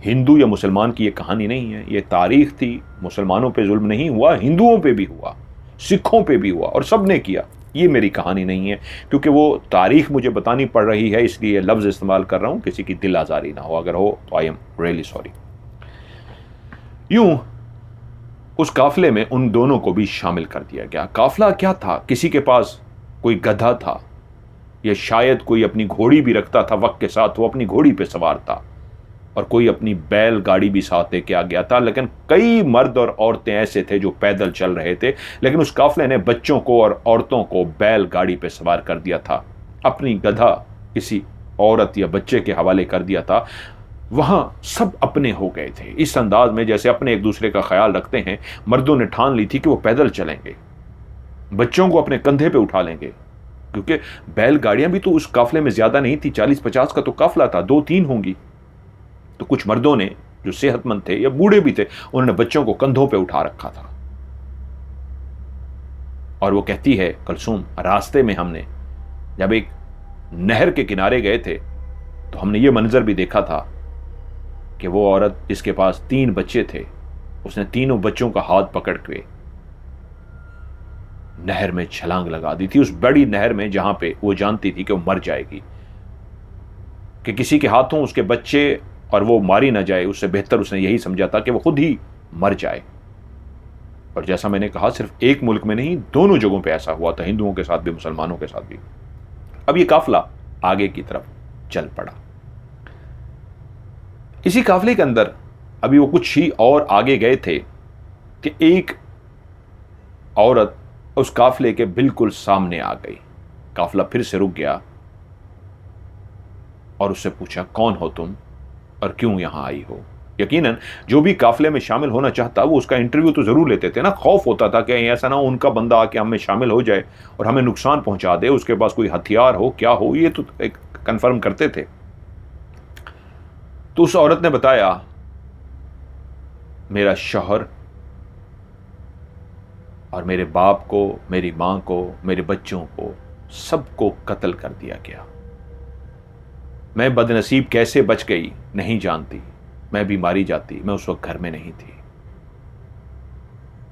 हिंदू या मुसलमान की ये कहानी नहीं है, ये तारीख थी। मुसलमानों पे जुल्म नहीं हुआ, हिंदुओं पे भी हुआ, सिखों पे भी हुआ, और सब ने किया। ये मेरी कहानी नहीं है, क्योंकि वो तारीख मुझे बतानी पड़ रही है, इसलिए लफ्ज़ इस्तेमाल कर रहा हूं, किसी की दिल आज़ारी ना हो, अगर हो तो आई एम रियली सॉरी। यूं उस काफिले में उन दोनों को भी शामिल कर दिया गया। काफिला क्या था? किसी के पास कोई गधा था, या शायद कोई अपनी घोड़ी भी रखता था वक्त के साथ, वो अपनी घोड़ी पे सवार था, और कोई अपनी बैल गाड़ी भी साथ लेके आ गया था। लेकिन कई मर्द और औरतें ऐसे थे जो पैदल चल रहे थे, लेकिन उस काफिले ने बच्चों को और औरतों को बैल गाड़ी पे सवार कर दिया था, अपनी गधा किसी औरत या बच्चे के हवाले कर दिया था। वहां सब अपने हो गए थे, इस अंदाज में जैसे अपने एक दूसरे का ख्याल रखते हैं। मर्दों ने ठान ली थी कि वो पैदल चलेंगे, बच्चों को अपने कंधे पे उठा लेंगे, क्योंकि बैलगाड़ियां भी तो उस काफिले में ज्यादा नहीं थी, 40-50 का तो काफिला था, 2-3 होंगी। तो कुछ मर्दों ने जो सेहतमंद थे या बूढ़े भी थे, उन्होंने बच्चों को कंधों पे उठा रखा था। और वो कहती है कलसूम, रास्ते में हमने जब एक नहर के किनारे गए थे तो हमने ये मंजर भी देखा था कि वो औरत जिसके पास 3 बच्चे थे, उसने तीनों बच्चों का हाथ पकड़ के नहर में छलांग लगा दी थी, उस बड़ी नहर में जहां पे वो जानती थी कि वो मर जाएगी, कि किसी के हाथों उसके बच्चे और वो मारी ना जाए, उससे बेहतर उसने यही समझा था कि वो खुद ही मर जाए। और जैसा मैंने कहा, सिर्फ एक मुल्क में नहीं, दोनों जगहों पे ऐसा हुआ था, हिंदुओं के साथ भी, मुसलमानों के साथ भी। अब ये काफिला आगे की तरफ चल पड़ा। इसी काफिले के अंदर अभी वो कुछ ही और आगे गए थे कि एक औरत उस काफिले के बिल्कुल सामने आ गई। काफिला फिर से रुक गया और उससे पूछा, कौन हो तुम और क्यों यहां आई हो? यकीनन जो भी काफिले में शामिल होना चाहता, वो उसका इंटरव्यू तो जरूर लेते थे ना। खौफ होता था कि ऐसा ना हो उनका बंदा आके हमें शामिल हो जाए और हमें नुकसान पहुंचा दे, उसके पास कोई हथियार हो, क्या हो, ये तो एक कंफर्म करते थे। तो उस औरत ने बताया, मेरा शौहर और मेरे बाप को, मेरी मां को, मेरे बच्चों को, सबको कत्ल कर दिया गया। मैं बदनसीब कैसे बच गई नहीं जानती, मैं भी मारी जाती, मैं उस वक्त घर में नहीं थी।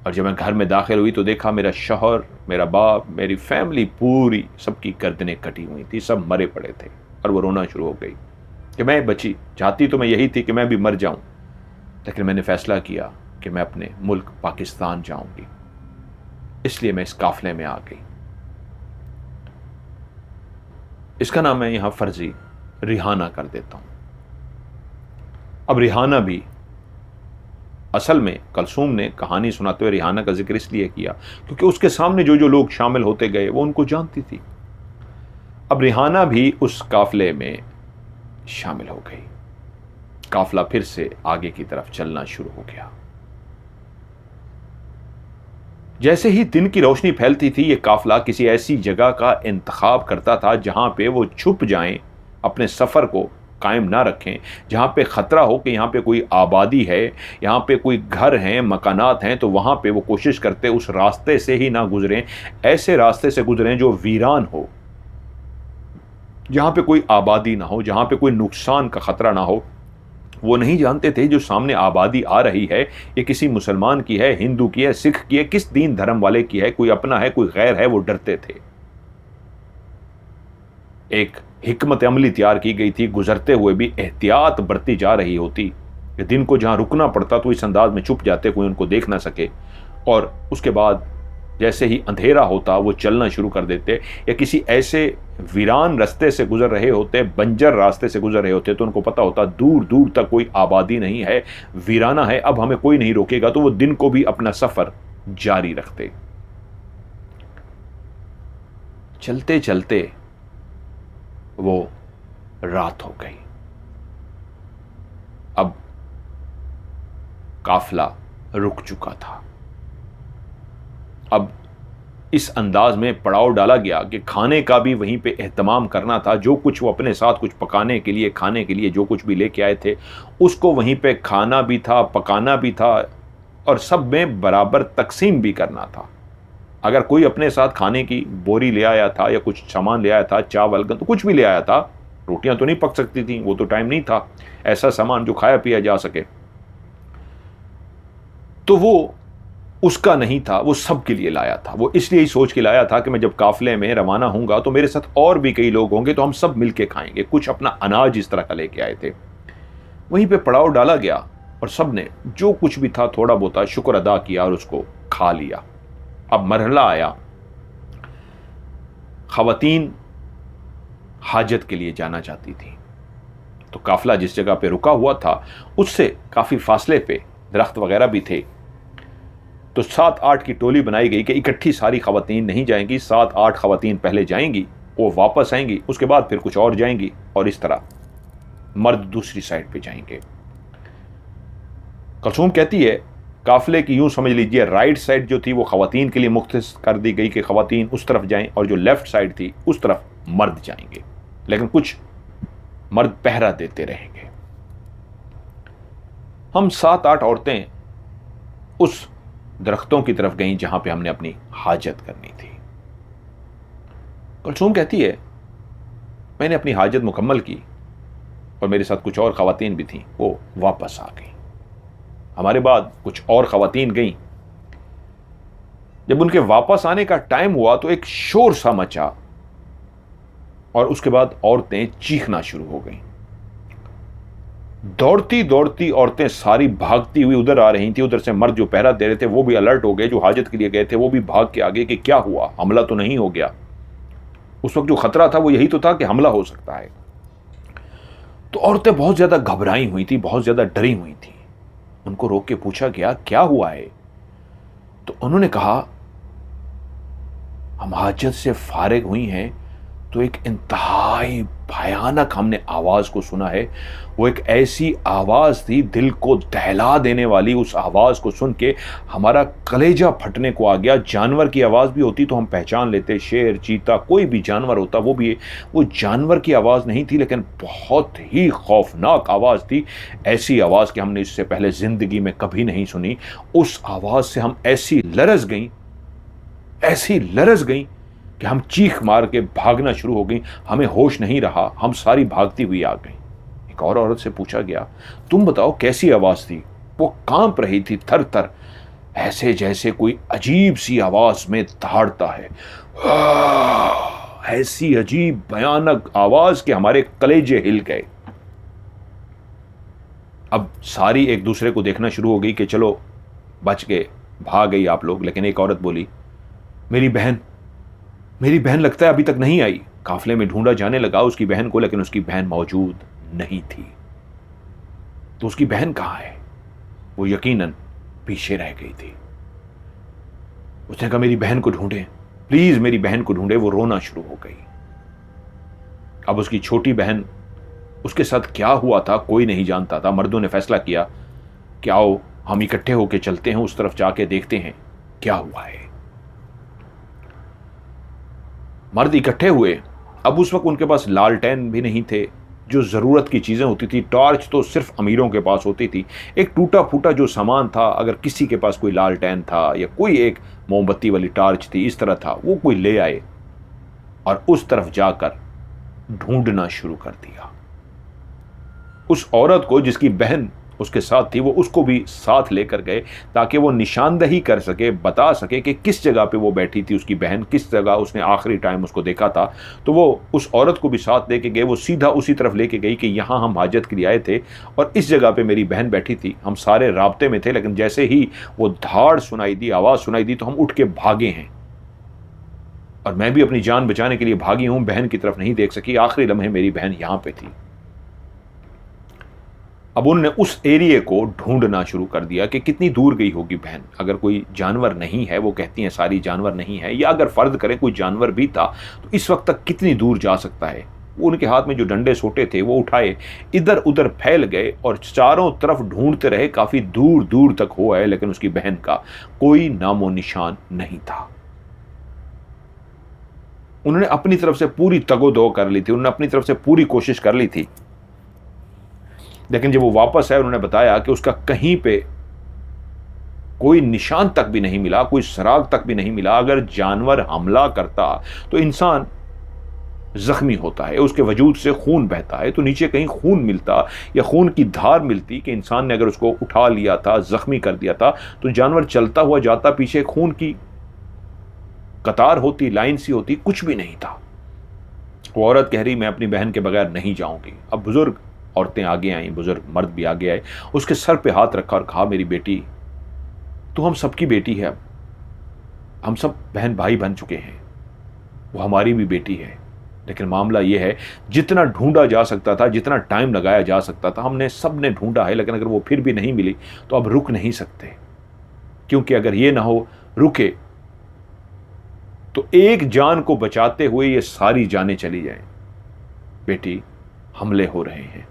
और जब मैं घर में दाखिल हुई तो देखा मेरा शौहर, मेरा बाप, मेरी फैमिली पूरी, सबकी गर्दनें कटी हुई थी, सब मरे पड़े थे। और वो रोना शुरू हो गई कि मैं बची, चाहती तो मैं यही थी कि मैं भी मर जाऊं, लेकिन मैंने फैसला किया कि मैं अपने मुल्क पाकिस्तान जाऊंगी, इसलिए मैं इस काफिले में आ गई। इसका नाम मैं यहां फर्जी रिहाना कर देता हूं। अब रिहाना भी, असल में कलसूम ने कहानी सुनाते हुए रिहाना का जिक्र इसलिए किया क्योंकि उसके सामने जो जो लोग शामिल होते गए वो उनको जानती थी। अब रिहाना भी उस काफिले में शामिल हो गई। काफिला फिर से आगे की तरफ चलना शुरू हो गया। जैसे ही दिन की रोशनी फैलती थी, यह काफिला किसी ऐसी जगह का इंतखाब करता था जहां पे वो छुप जाएं, अपने सफर को कायम ना रखें, जहां पे खतरा हो कि यहां पे कोई आबादी है, यहां पे कोई घर हैं, मकानात हैं, तो वहां पे वो कोशिश करते उस रास्ते से ही ना गुजरें, ऐसे रास्ते से गुजरें जो वीरान हो, जहां पे कोई आबादी ना हो, जहां पे कोई नुकसान का खतरा ना हो। वो नहीं जानते थे जो सामने आबादी आ रही है ये किसी मुसलमान की है, हिंदू की है, सिख की है, किस दीन धर्म वाले की है, कोई अपना है, कोई गैर है। वो डरते थे। एक हिकमत अमली तैयार की गई थी, गुजरते हुए भी एहतियात बरती जा रही होती कि दिन को जहां रुकना पड़ता तो इस अंदाज में छुप जाते, कोई उनको देख ना सके, और उसके बाद जैसे ही अंधेरा होता वो चलना शुरू कर देते, या किसी ऐसे वीरान रास्ते से गुजर रहे होते, बंजर रास्ते से गुजर रहे होते, तो उनको पता होता दूर दूर तक कोई आबादी नहीं है, वीराना है, अब हमें कोई नहीं रोकेगा, तो वो दिन को भी अपना सफर जारी रखते। चलते चलते वो रात हो गई। अब काफिला रुक चुका था। अब इस अंदाज में पड़ाव डाला गया कि खाने का भी वहीं पे एहतमाम करना था। जो कुछ वो अपने साथ कुछ पकाने के लिए, खाने के लिए जो कुछ भी लेके आए थे, उसको वहीं पे खाना भी था, पकाना भी था, और सब में बराबर तकसीम भी करना था। अगर कोई अपने साथ खाने की बोरी ले आया था या कुछ सामान ले आया था, चावल तो कुछ भी ले आया था, रोटियां तो नहीं पक सकती थी, वो तो टाइम नहीं था ऐसा सामान जो खाया पिया जा सके, तो वो उसका नहीं था, वो सबके लिए लाया था। वो इसलिए ही सोच के लाया था कि मैं जब काफिले में रवाना होऊंगा तो मेरे साथ और भी कई लोग होंगे, तो हम सब मिलके खाएंगे। कुछ अपना अनाज इस तरह का लेके आए थे। वहीं पे पड़ाव डाला गया और सब ने जो कुछ भी था थोड़ा बहुत शुक्र अदा किया और उसको खा लिया। अब मरहला आया, खवातीन हाजत के लिए जाना चाहती थी, तो काफिला जिस जगह पे रुका हुआ था उससे काफी फासले पे दरख्त वगैरह भी थे, तो 7-8 की टोली बनाई गई कि इकट्ठी सारी खवातीन नहीं जाएंगी, 7-8 खवातीन पहले जाएंगी, वो वापस आएंगी, उसके बाद फिर कुछ और जाएंगी, और इस तरह मर्द दूसरी साइड पे जाएंगे। कलसूम कहती है काफिले की यूं समझ लीजिए राइट साइड जो थी वो खवातीन के लिए मुख्तस कर दी गई कि खवातीन उस तरफ जाएं, और जो लेफ्ट साइड थी उस तरफ मर्द जाएंगे, लेकिन कुछ मर्द पहरा देते रहेंगे। हम 7-8 औरतें उस दरख्तों की तरफ गईं जहां पे हमने अपनी हाजत करनी थी। कुलसूम कहती है मैंने अपनी हाजत मुकम्मल की और मेरे साथ कुछ और खवातीन भी थीं, वो वापस आ गई। हमारे बाद कुछ और खवातीन गईं। जब उनके वापस आने का टाइम हुआ तो एक शोर सा मचा और उसके बाद औरतें चीखना शुरू हो गईं। दौड़ती दौड़ती औरतें सारी भागती हुई उधर आ रही थी। उधर से मर्द जो पहरा दे रहे थे वो भी अलर्ट हो गए, जो हाजत के लिए गए थे वो भी भाग के आगे कि क्या हुआ, हमला तो नहीं हो गया। उस वक्त जो खतरा था वो यही तो था कि हमला हो सकता है। तो औरतें बहुत ज्यादा घबराई हुई थी, बहुत ज्यादा डरी हुई थी। उनको रोक के पूछा गया क्या हुआ है, तो उन्होंने कहा हम हाजत से फारिग हुई हैं तो एक इंतहाई भयानक हमने आवाज को सुना है। वो एक ऐसी आवाज थी दिल को दहला देने वाली। उस आवाज को सुन के हमारा कलेजा फटने को आ गया। जानवर की आवाज भी होती तो हम पहचान लेते, शेर, चीता, कोई भी जानवर होता, वो जानवर की आवाज नहीं थी, लेकिन बहुत ही खौफनाक आवाज थी। ऐसी आवाज कि हमने इससे पहले जिंदगी में कभी नहीं सुनी। उस आवाज से हम ऐसी लरज गई कि हम चीख मार के भागना शुरू हो गई। हमें होश नहीं रहा, हम सारी भागती हुई आ गई। एक और औरत से पूछा गया तुम बताओ कैसी आवाज थी। वो कांप रही थी थर थर, ऐसे जैसे कोई अजीब सी आवाज में दहाड़ता है। ऐसी अजीब भयानक आवाज कि हमारे कलेजे हिल गए। अब सारी एक दूसरे को देखना शुरू हो गई कि चलो बच गए, भाग गई आप लोग। लेकिन एक औरत बोली मेरी बहन लगता है अभी तक नहीं आई। काफिले में ढूंढा जाने लगा उसकी बहन को, लेकिन उसकी बहन मौजूद नहीं थी। तो उसकी बहन कहां है? वो यकीनन पीछे रह गई थी। उसने कहा मेरी बहन को ढूंढें, प्लीज मेरी बहन को ढूंढे। वो रोना शुरू हो गई। अब उसकी छोटी बहन, उसके साथ क्या हुआ था कोई नहीं जानता था। मर्दों ने फैसला किया कि आओ हम इकट्ठे होकर चलते हैं, उस तरफ जाके देखते हैं क्या हुआ है। मर्द इकट्ठे हुए। अब उस वक्त उनके पास लालटेन भी नहीं थे, जो ज़रूरत की चीज़ें होती थी। टॉर्च तो सिर्फ अमीरों के पास होती थी। एक टूटा फूटा जो सामान था, अगर किसी के पास कोई लालटेन था या कोई एक मोमबत्ती वाली टॉर्च थी, इस तरह था, वो कोई ले आए और उस तरफ जाकर ढूंढना शुरू कर दिया। उस औरत को जिसकी बहन उसके साथ थी, वो उसको भी साथ लेकर गए ताकि वो निशानदही कर सके, बता सके कि किस जगह पे वो बैठी थी उसकी बहन, किस जगह उसने आखिरी टाइम उसको देखा था। तो वो उस औरत को भी साथ लेके गए। वो सीधा उसी तरफ लेके गई कि यहाँ हम हाजत के लिए आए थे और इस जगह पे मेरी बहन बैठी थी। हम सारे राब्ते में थे, लेकिन जैसे ही वो धाड़ सुनाई दी, आवाज़ सुनाई दी, तो हम उठ के भागे हैं। और मैं भी अपनी जान बचाने के लिए भागी हूँ, बहन की तरफ नहीं देख सकी। आखिरी लम्हे मेरी बहन यहाँ पे थी। अब उन्होंने उस एरिया को ढूंढना शुरू कर दिया कि कितनी दूर गई होगी बहन। अगर कोई जानवर नहीं है, वो कहती हैं सारी जानवर नहीं है, या अगर फर्ज करें कोई जानवर भी था तो इस वक्त तक कितनी दूर जा सकता है। वो उनके हाथ में जो डंडे सोटे थे वो उठाए, इधर उधर फैल गए और चारों तरफ ढूंढते रहे। काफी दूर दूर तक हो आए, लेकिन उसकी बहन का कोई नामो निशान नहीं था। उन्होंने अपनी तरफ से पूरी तगोदो कर ली थी, उन्होंने अपनी तरफ से पूरी कोशिश कर ली थी, लेकिन जब वो वापस आए उन्होंने बताया कि उसका कहीं पे कोई निशान तक भी नहीं मिला, कोई सुराग तक भी नहीं मिला। अगर जानवर हमला करता तो इंसान जख्मी होता है, उसके वजूद से खून बहता है, तो नीचे कहीं खून मिलता या खून की धार मिलती कि इंसान ने अगर उसको उठा लिया था, जख्मी कर दिया था, तो जानवर चलता हुआ जाता, पीछे खून की कतार होती, लाइन सी होती, कुछ भी नहीं था। वो औरत कह रही मैं अपनी बहन के बगैर नहीं जाऊंगी। अब बुजुर्ग औरतें आगे आई, बुजुर्ग मर्द भी आगे आए, उसके सर पे हाथ रखा और कहा मेरी बेटी, तू हम सबकी बेटी है, अब हम सब बहन भाई बन चुके हैं, वो हमारी भी बेटी है। लेकिन मामला ये है, जितना ढूंढा जा सकता था, जितना टाइम लगाया जा सकता था, हमने सब ने ढूंढा है, लेकिन अगर वो फिर भी नहीं मिली तो अब रुक नहीं सकते, क्योंकि अगर ये ना हो रुके तो एक जान को बचाते हुए ये सारी जानें चली जाएं। बेटी, हमले हो रहे हैं,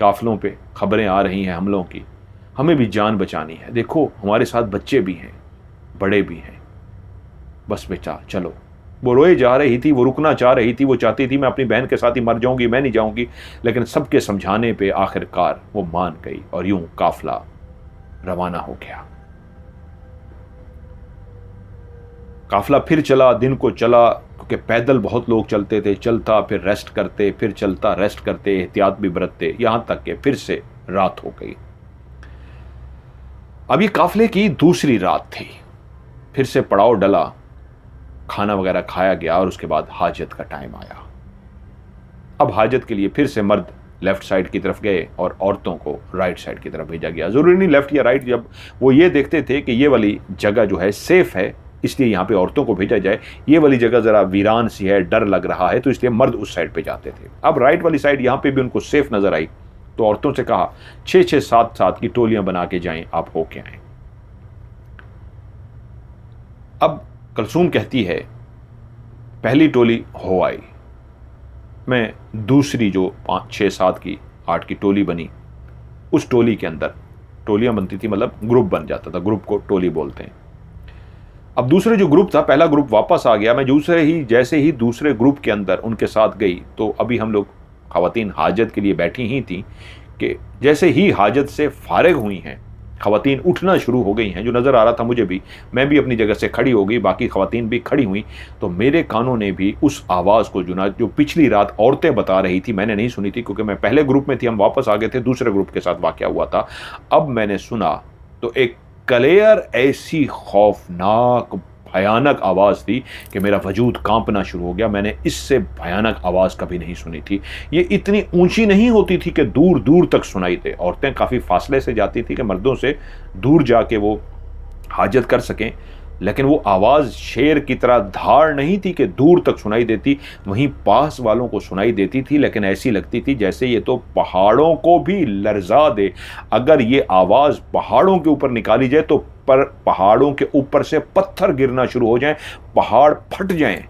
काफिलों पे खबरें आ रही हैं हमलों की, हमें भी जान बचानी है। देखो हमारे साथ बच्चे भी हैं, बड़े भी हैं, बस बेटा चलो। वो रोए जा रही थी, वो रुकना चाह रही थी, वो चाहती थी मैं अपनी बहन के साथ ही मर जाऊंगी, मैं नहीं जाऊंगी, लेकिन सबके समझाने पे आखिरकार वो मान गई और यूं काफिला रवाना हो गया। काफिला फिर चला, दिन को चला, क्योंकि पैदल बहुत लोग चलते थे, चलता फिर रेस्ट करते, फिर चलता रेस्ट करते, एहतियात भी बरतते, यहां तक कि फिर से रात हो गई। अब ये काफिले की दूसरी रात थी, फिर से पड़ाव डला, खाना वगैरह खाया गया और उसके बाद हाजत का टाइम आया। अब हाजत के लिए फिर से मर्द लेफ्ट साइड की तरफ गए और औरतों को राइट साइड की तरफ भेजा गया। जरूरी नहीं लेफ्ट या राइट, जब वो ये देखते थे कि ये वाली जगह जो है सेफ है, इसलिए यहां पे औरतों को भेजा जाए, ये वाली जगह जरा वीरान सी है, डर लग रहा है, तो इसलिए मर्द उस साइड पे जाते थे। अब राइट वाली साइड यहां पे भी उनको सेफ नजर आई, तो औरतों से कहा 6-6, 7-7 की टोलियां बना के जाएं, आप होके आए। अब कलसूम कहती है पहली टोली हो आई, मैं दूसरी जो 5, 6, 7 की 8 की टोली बनी, उस टोली के अंदर टोलियां बनती थी, मतलब ग्रुप बन जाता था, ग्रुप को टोली बोलते हैं। अब दूसरे जो ग्रुप था, पहला ग्रुप वापस आ गया, मैं जैसे ही दूसरे ग्रुप के अंदर उनके साथ गई, तो अभी हम लोग खवातीन हाजत के लिए बैठी ही थी कि जैसे ही हाजत से फारिग हुई हैं, खवातीन उठना शुरू हो गई हैं, जो नज़र आ रहा था मुझे भी, मैं भी अपनी जगह से खड़ी हो गई, बाकी खवातीन भी खड़ी हुई, तो मेरे कानों ने भी उस आवाज़ को सुना जो पिछली रात औरतें बता रही थी, मैंने नहीं सुनी थी क्योंकि मैं पहले ग्रुप में थी, हम वापस आ गए थे, दूसरे ग्रुप के साथ वाक़या हुआ था। अब मैंने सुना तो एक क्लियर ऐसी खौफनाक भयानक आवाज़ थी कि मेरा वजूद कांपना शुरू हो गया। मैंने इससे भयानक आवाज़ कभी नहीं सुनी थी। ये इतनी ऊंची नहीं होती थी कि दूर दूर तक सुनाई दे, औरतें काफ़ी फासले से जाती थी कि मर्दों से दूर जाके वो हाजत कर सकें, लेकिन वो आवाज़ शेर की तरह धार नहीं थी कि दूर तक सुनाई देती, वहीं पास वालों को सुनाई देती थी, लेकिन ऐसी लगती थी जैसे ये तो पहाड़ों को भी लर्जा दे। अगर ये आवाज़ पहाड़ों के ऊपर निकाली जाए तो पहाड़ों के ऊपर से पत्थर गिरना शुरू हो जाएं, पहाड़ फट जाएं।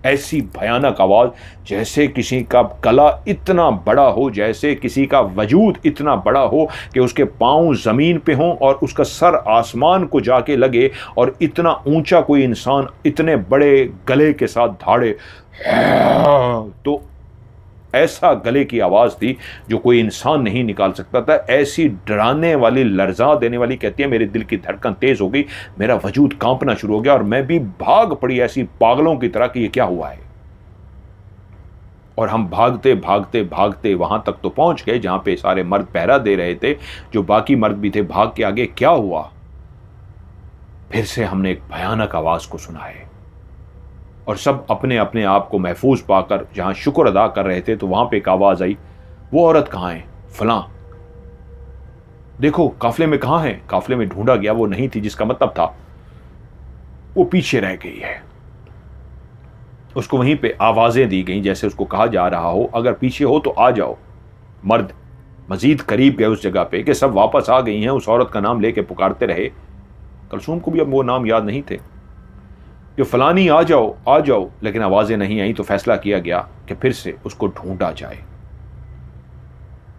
ऐसी भयानक आवाज़, जैसे किसी का गला इतना बड़ा हो, जैसे किसी का वजूद इतना बड़ा हो कि उसके पाँव ज़मीन पे हों और उसका सर आसमान को जाके लगे, और इतना ऊंचा कोई इंसान इतने बड़े गले के साथ धाड़े, तो ऐसा गले की आवाज़ थी जो कोई इंसान नहीं निकाल सकता था। ऐसी डराने वाली, लर्जा देने वाली, कहती है मेरे दिल की धड़कन तेज़ हो गई, मेरा वजूद कांपना शुरू हो गया और मैं भी भाग पड़ी ऐसी पागलों की तरह कि ये क्या हुआ है। और हम भागते भागते भागते वहां तक तो पहुंच गए जहां पे सारे मर्द पहरा दे रहे थे, जो बाकी मर्द भी थे। भाग के आगे क्या हुआ, फिर से हमने एक भयानक आवाज़ को सुना है, और सब अपने अपने आप को महफूज पाकर जहां शुक्र अदा कर रहे थे, तो वहां पे एक आवाज आई, वो औरत कहां है, फलां, देखो काफिले में कहां है। काफिले में ढूंढा गया, वो नहीं थी, जिसका मतलब था वो पीछे रह गई है। उसको वहीं पे आवाजें दी गई, जैसे उसको कहा जा रहा हो अगर पीछे हो तो आ जाओ। मर्द मजीद करीब गए उस जगह पे कि सब वापस आ गई हैं। उस औरत का नाम लेके पुकारते रहे। कलसूम को भी अब वो नाम याद नहीं थे कि फलानी आ जाओ आ जाओ, लेकिन आवाजें नहीं आई, तो फैसला किया गया कि फिर से उसको ढूंढा जाए।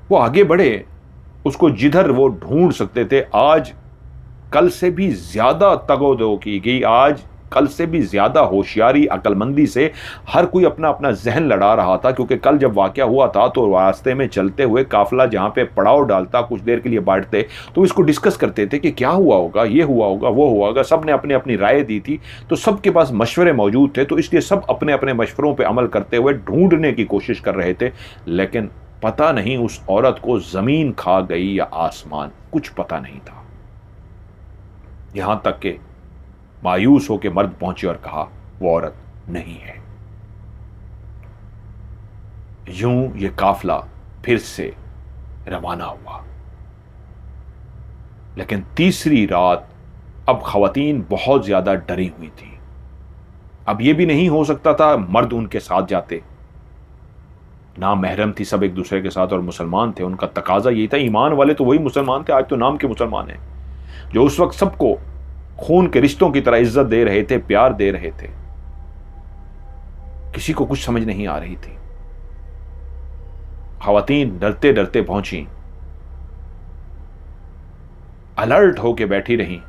वो आगे बढ़े, उसको जिधर वो ढूंढ सकते थे। आज कल से भी ज्यादा तगोदो की गई, आज कल से भी ज़्यादा होशियारी अक्लमंदी से हर कोई अपना अपना जहन लड़ा रहा था, क्योंकि कल जब वाक़या हुआ था तो रास्ते में चलते हुए काफ़िला जहाँ पे पड़ाव डालता, कुछ देर के लिए बांटते, तो इसको डिस्कस करते थे कि क्या हुआ होगा, ये हुआ होगा, वो हुआ होगा। सब ने अपनी अपनी राय दी थी, तो सबके पास मशवरे मौजूद थे, तो इसलिए सब अपने अपने मशवरों पर अमल करते हुए ढूंढने की कोशिश कर रहे थे। लेकिन पता नहीं उस औरत को ज़मीन खा गई या आसमान, कुछ पता नहीं था। यहां तक कि मायूस होकर मर्द पहुंचे और कहा वो औरत नहीं है। यूं ये काफिला फिर से रवाना हुआ। लेकिन तीसरी रात अब खवातीन बहुत ज्यादा डरी हुई थी। अब यह भी नहीं हो सकता था मर्द उनके साथ जाते, ना महरम थी, सब एक दूसरे के साथ और मुसलमान थे। उनका तकाजा यही था, ईमान वाले तो वही मुसलमान थे, आज तो नाम के मुसलमान हैं, जो उस वक्त सबको खून के रिश्तों की तरह इज्जत दे रहे थे, प्यार दे रहे थे। किसी को कुछ समझ नहीं आ रही थी। खवातीन डरते डरते पहुंची, अलर्ट होके बैठी रहीं,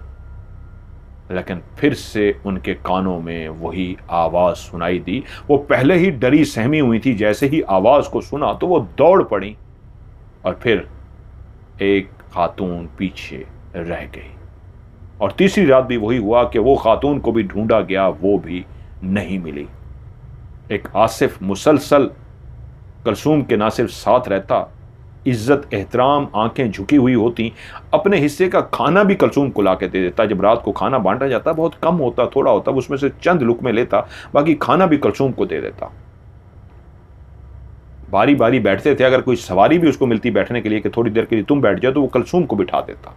लेकिन फिर से उनके कानों में वही आवाज सुनाई दी। वो पहले ही डरी सहमी हुई थी, जैसे ही आवाज को सुना तो वो दौड़ पड़ी और फिर एक खातून पीछे रह गई। और तीसरी रात भी वही हुआ कि वो खातून को भी ढूंढा गया, वो भी नहीं मिली। एक आसिफ मुसलसल कलसूम के ना सिर्फ साथ रहता, इज्जत एहतराम आंखें झुकी हुई होती, अपने हिस्से का खाना भी कलसूम को ला के दे देता। जब रात को खाना बांटा जाता, बहुत कम होता, थोड़ा होता, उसमें से चंद लुकमे लेता, बाकी खाना भी कलसूम को दे देता। बारी बारी बैठते थे, अगर कोई सवारी भी उसको मिलती बैठने के लिए कि थोड़ी देर के लिए तुम बैठ जाओ, तो वो कलसूम को बिठा देता।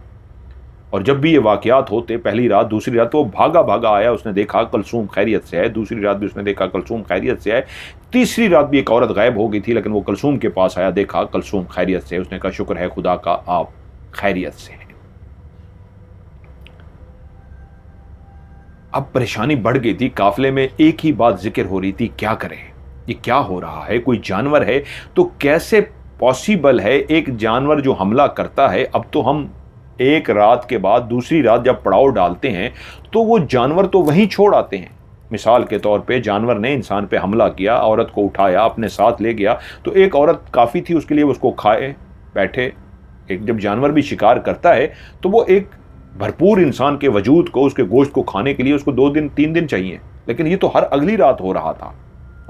और जब भी ये वाकयात होते, पहली रात दूसरी रात, तो वो भागा भागा आया, उसने देखा कलसूम खैरियत से है। दूसरी रात भी उसने देखा कलसूम खैरियत से है। तीसरी रात भी एक औरत गायब हो गई थी, लेकिन वो कलसूम के पास आया, देखा कलसूम खैरियत से है। उसने कहा शुक्र है खुदा का आप खैरियत से हैं। अब परेशानी बढ़ गई थी। काफिले में एक ही बात जिक्र हो रही थी, क्या करें, ये क्या हो रहा है, कोई जानवर है तो कैसे पॉसिबल है एक जानवर जो हमला करता है। अब तो हम एक रात के बाद दूसरी रात जब पड़ाव डालते हैं तो वो जानवर तो वहीं छोड़ आते हैं। मिसाल के तौर पे जानवर ने इंसान पे हमला किया, औरत को उठाया, अपने साथ ले गया, तो एक औरत काफ़ी थी उसके लिए, उसको खाए बैठे। एक जब जानवर भी शिकार करता है तो वो एक भरपूर इंसान के वजूद को, उसके गोश्त को खाने के लिए उसको 2 दिन 3 दिन चाहिए, लेकिन ये तो हर अगली रात हो रहा था।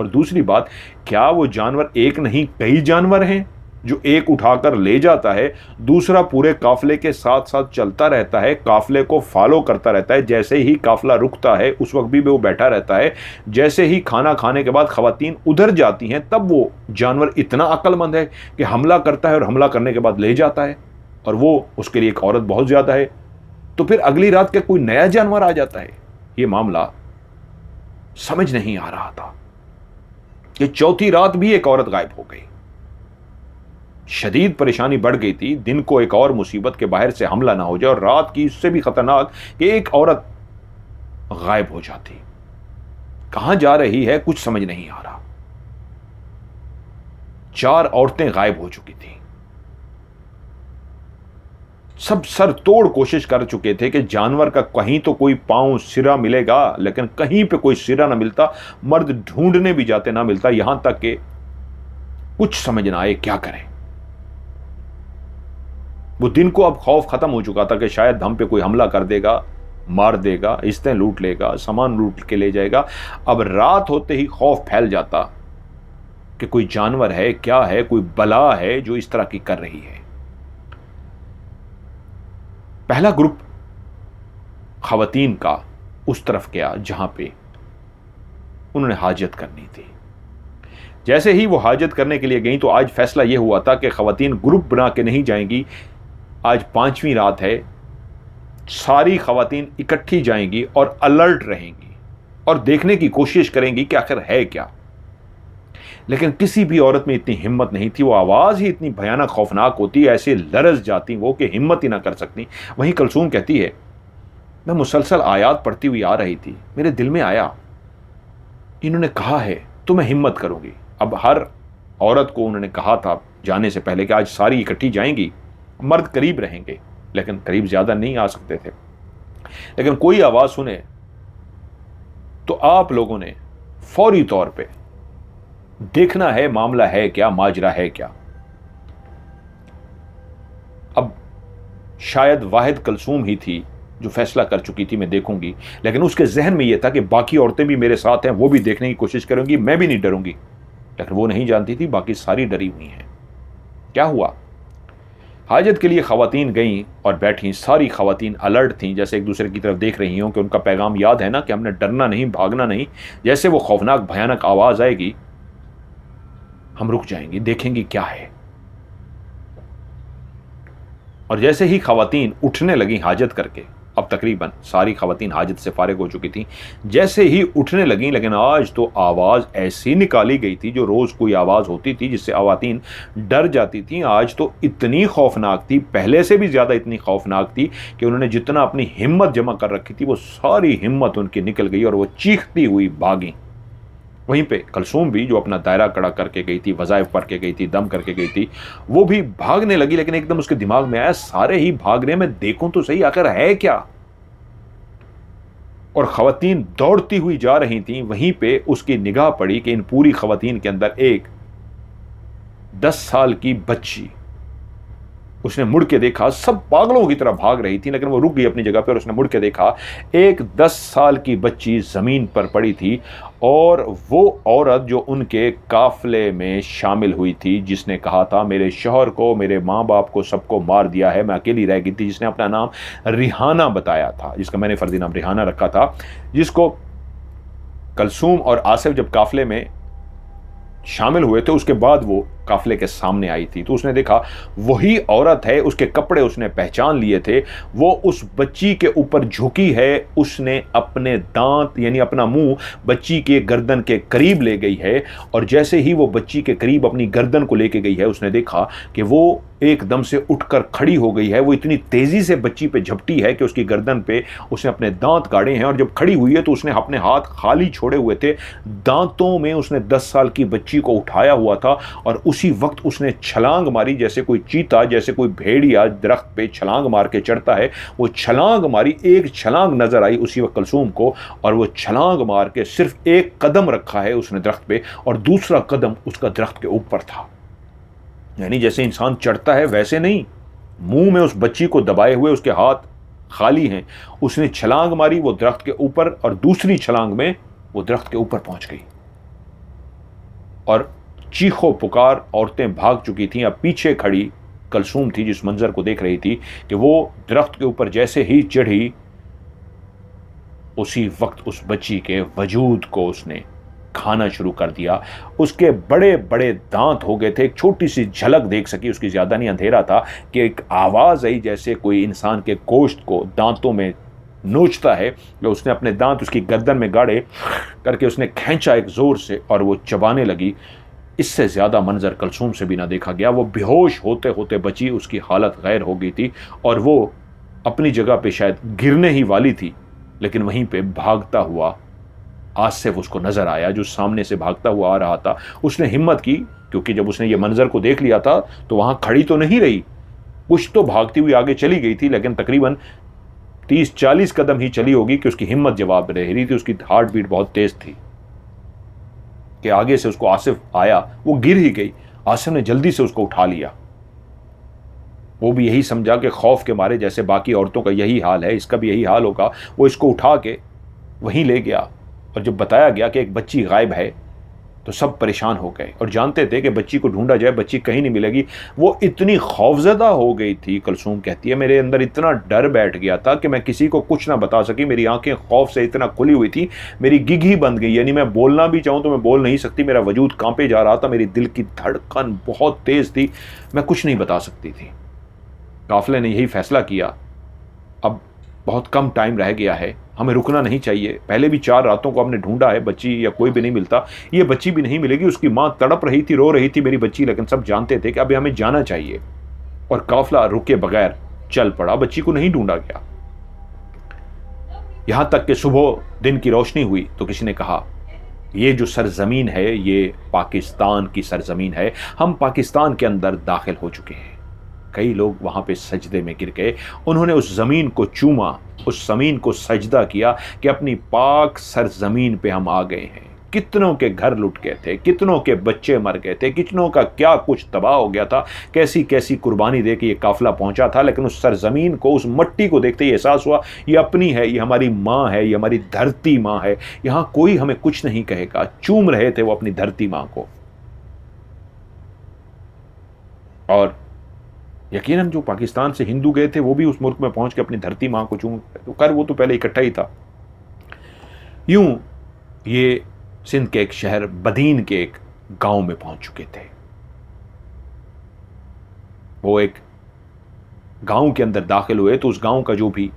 और दूसरी बात, क्या वो जानवर एक नहीं कई जानवर हैं जो एक उठाकर ले जाता है, दूसरा पूरे काफिले के साथ साथ चलता रहता है, काफिले को फॉलो करता रहता है। जैसे ही काफिला रुकता है उस वक्त भी वो बैठा रहता है। जैसे ही खाना खाने के बाद खवातीन उधर जाती हैं, तब वो जानवर इतना अक्लमंद है कि हमला करता है और हमला करने के बाद ले जाता है, और वो उसके लिए एक औरत बहुत ज्यादा है। तो फिर अगली रात के कोई नया जानवर आ जाता है। ये मामला समझ नहीं आ रहा था। ये चौथी रात भी एक औरत गायब हो गई। शदीद परेशानी बढ़ गई थी। दिन को एक और मुसीबत के बाहर से हमला ना हो जाए, और रात की इससे भी खतरनाक कि एक औरत गायब हो जाती। कहां जा रही है कुछ समझ नहीं आ रहा। 4 औरतें गायब हो चुकी थी। सब सर तोड़ कोशिश कर चुके थे कि जानवर का कहीं तो कोई पांव सिरा मिलेगा, लेकिन कहीं पे कोई सिरा ना मिलता। मर्द ढूंढने भी जाते ना मिलता। यहां तक कि कुछ समझ ना आए क्या करें। वो दिन को अब खौफ खत्म हो चुका था कि शायद हम पे कोई हमला कर देगा, मार देगा, इस्तें लूट लेगा, सामान लूट के ले जाएगा। अब रात होते ही खौफ फैल जाता कि कोई जानवर है, क्या है, कोई बला है जो इस तरह की कर रही है। पहला ग्रुप खवातीन का उस तरफ गया जहां पे उन्होंने हाजत करनी थी। जैसे ही वो हाजत करने के लिए गई तो आज फैसला यह हुआ था कि खवातीन ग्रुप बना के नहीं जाएंगी। आज 5वीं रात है, सारी खवातीन इकट्ठी जाएंगी और अलर्ट रहेंगी और देखने की कोशिश करेंगी कि आखिर है क्या। लेकिन किसी भी औरत में इतनी हिम्मत नहीं थी। वो आवाज़ ही इतनी भयानक खौफनाक होती, ऐसे लरज जाती वो कि हिम्मत ही ना कर सकती। वहीं कलसूम कहती है, मैं मुसलसल आयात पढ़ती हुई आ रही थी, मेरे दिल में आया इन्होंने कहा है तो मैं हिम्मत करूंगी। अब हर औरत को उन्होंने कहा था जाने से पहले कि आज सारी इकट्ठी जाएंगी, मर्द करीब रहेंगे, लेकिन करीब ज़्यादा नहीं आ सकते थे। लेकिन कोई आवाज़ सुने तो आप लोगों ने फौरी तौर पे देखना है मामला है क्या, माजरा है क्या। अब शायद वाहिद कलसूम ही थी जो फैसला कर चुकी थी मैं देखूंगी, लेकिन उसके जहन में यह था कि बाकी औरतें भी मेरे साथ हैं, वो भी देखने की कोशिश करेंगी, मैं भी नहीं डरूंगी। लेकिन वो नहीं जानती थी बाकी सारी डरी हुई हैं। क्या हुआ, हाजत के लिए खवातीन गईं और बैठी। सारी खवातीन अलर्ट थीं, जैसे एक दूसरे की तरफ देख रही हों कि उनका पैगाम याद है ना कि हमने डरना नहीं, भागना नहीं। जैसे वो खौफनाक भयानक आवाज आएगी हम रुक जाएंगे, देखेंगे क्या है। और जैसे ही खवातीन उठने लगी हाजत करके, अब तकरीबन सारी खवातीन हाजत से फारिग हो चुकी थी, जैसे ही उठने लगी, लेकिन आज तो आवाज़ ऐसी निकाली गई थी जो रोज़ कोई आवाज़ होती थी जिससे खवातीन डर जाती थी, आज तो इतनी खौफनाक थी, पहले से भी ज़्यादा इतनी खौफनाक थी कि उन्होंने जितना अपनी हिम्मत जमा कर रखी थी वो सारी हिम्मत उनकी निकल गई और वो चीखती हुई भागी। वहीं पे कलसूम भी, जो अपना दायरा कड़ा करके गई थी, वज़ाइफ पढ़ के गई थी, दम करके गई थी, वो भी भागने लगी। लेकिन एकदम उसके दिमाग में आया सारे ही भाग रहे हैं, मैं देखूं तो सही आखिर है क्या। और खवातीन दौड़ती हुई जा रही थीं। वहीं पे उसकी निगाह पड़ी कि इन पूरी खवातीन के अंदर एक 10 साल की बच्ची, उसने मुड़ के देखा, सब पागलों की तरह भाग रही थी लेकिन वो रुक गई अपनी जगह पर और उसने मुड़ के देखा, एक 10 साल की बच्ची जमीन पर पड़ी थी। और वो औरत जो उनके काफले में शामिल हुई थी, जिसने कहा था मेरे शौहर को, मेरे माँ बाप को, सबको मार दिया है, मैं अकेली रह गई थी, जिसने अपना नाम रिहाना बताया था, जिसका मैंने फर्जी नाम रिहाना रखा था, जिसको कलसूम और आसिफ जब काफले में शामिल हुए थे उसके बाद वो काफले के सामने आई थी, तो उसने देखा वही औरत है, उसके कपड़े उसने पहचान लिए थे, वो उस बच्ची के ऊपर झुकी है, उसने अपने दांत यानी अपना मुंह बच्ची के गर्दन के करीब ले गई है। और जैसे ही वो बच्ची के करीब अपनी गर्दन को लेके गई है, उसने देखा कि वो एकदम से उठकर खड़ी हो गई है। वो इतनी तेजी से बच्ची पे झपटी है कि उसकी गर्दन पे उसने अपने दांत गाड़े हैं, और जब खड़ी हुई है तो उसने अपने हाथ खाली छोड़े हुए थे, दांतों में उसने 10 साल की बच्ची को उठाया हुआ था और उसी वक्त उसने छलांग मारी, जैसे कोई चीता, जैसे कोई भेड़िया दरख्त पे छलांग मार के चढ़ता है, वो छलांग मारी। एक छलांग नजर आई उसी वक्त कलसूम को, और वो छलांग मार के सिर्फ एक कदम रखा है उसने दरख्त पे, और दूसरा कदम उसका दरख्त के ऊपर था। यानी जैसे इंसान चढ़ता है वैसे नहीं, मुंह में उस बच्ची को दबाए हुए, उसके हाथ खाली हैं, उसने छलांग मारी वो दरख्त के ऊपर, और दूसरी छलांग में वो दरख्त के ऊपर पहुंच गई। और चीखो पुकार, औरतें भाग चुकी थीं। अब पीछे खड़ी कलसूम थी जिस मंजर को देख रही थी कि वो दरख्त के ऊपर जैसे ही चढ़ी, उसी वक्त उस बच्ची के वजूद को उसने खाना शुरू कर दिया। उसके बड़े बड़े दांत हो गए थे, एक छोटी सी झलक देख सकी उसकी, ज्यादा नहीं, अंधेरा था, कि एक आवाज आई जैसे कोई इंसान के गोश्त को दांतों में नोचता है। तो उसने अपने दांत उसकी गर्दन में गाड़े करके उसने खींचा एक जोर से, और वो चबाने लगी। इससे ज्यादा मंजर कलसूम से भी ना देखा गया। वो बेहोश होते होते बची, उसकी हालत गैर हो गई थी, और वो अपनी जगह पे शायद गिरने ही वाली थी, लेकिन वहीं पे भागता हुआ आसिफ उसको नजर आया, जो सामने से भागता हुआ आ रहा था। उसने हिम्मत की, क्योंकि जब उसने ये मंजर को देख लिया था तो वहां खड़ी तो नहीं रही, कुछ तो भागती हुई आगे चली गई थी, लेकिन तकरीबन 30-40 कदम ही चली होगी कि उसकी हिम्मत जवाब दे रही थी। उसकी हार्ट बीट बहुत तेज थी कि आगे से उसको आसिफ आया, वो गिर ही गई। आसिफ ने जल्दी से उसको उठा लिया। वो भी यही समझा कि खौफ के मारे जैसे बाकी औरतों का यही हाल है, इसका भी यही हाल होगा। वो इसको उठा के वहीं ले गया, और जब बताया गया कि एक बच्ची गायब है तो सब परेशान हो गए और जानते थे कि बच्ची को ढूंढा जाए, बच्ची कहीं नहीं मिलेगी। वो इतनी खौफजदा हो गई थी, कलसूम कहती है, मेरे अंदर इतना डर बैठ गया था कि मैं किसी को कुछ ना बता सकी। मेरी आंखें खौफ से इतना खुली हुई थी, मेरी गिग ही बंद गई, यानी मैं बोलना भी चाहूँ तो मैं बोल नहीं सकती। मेरा वजूद कांपे जा रहा था, मेरी दिल की धड़कन बहुत तेज थी, मैं कुछ नहीं बता सकती थी। काफिले ने यही फैसला किया, अब बहुत कम टाइम रह गया है, हमें रुकना नहीं चाहिए। पहले भी 4 रातों को हमने ढूंढा है, बच्ची या कोई भी नहीं मिलता, ये बच्ची भी नहीं मिलेगी। उसकी माँ तड़प रही थी, रो रही थी मेरी बच्ची, लेकिन सब जानते थे कि अभी हमें जाना चाहिए। और काफिला रुके बगैर चल पड़ा, बच्ची को नहीं ढूंढा गया। यहां तक कि सुबह दिन की रोशनी हुई तो किसी ने कहा ये जो सरजमीन है ये पाकिस्तान की सरजमीन है, हम पाकिस्तान के अंदर दाखिल हो चुके हैं। कई लोग वहाँ पे सजदे में गिर गए। उन्होंने उस ज़मीन को चूमा, उस ज़मीन को सजदा किया कि अपनी पाक सरज़मीन पे हम आ गए हैं। कितनों के घर लुट गए थे, कितनों के बच्चे मर गए थे, कितनों का क्या कुछ तबाह हो गया था, कैसी कैसी कुर्बानी दे के ये काफिला पहुंचा था। लेकिन उस सरजमीन को, उस मट्टी को देखते ही एहसास हुआ ये अपनी है, ये हमारी माँ है, ये हमारी धरती माँ है, यहाँ कोई हमें कुछ नहीं कहेगा। चूम रहे थे वो अपनी धरती माँ को। और यकीनन जो पाकिस्तान से हिंदू गए थे वो भी उस मुल्क में पहुंच के अपनी धरती माँ को चूम कर, वो तो पहले इकट्ठा ही था। यूं ये सिंध के एक शहर बदीन के एक गांव में पहुंच चुके थे। वो एक गांव के अंदर दाखिल हुए तो उस गांव का जो भी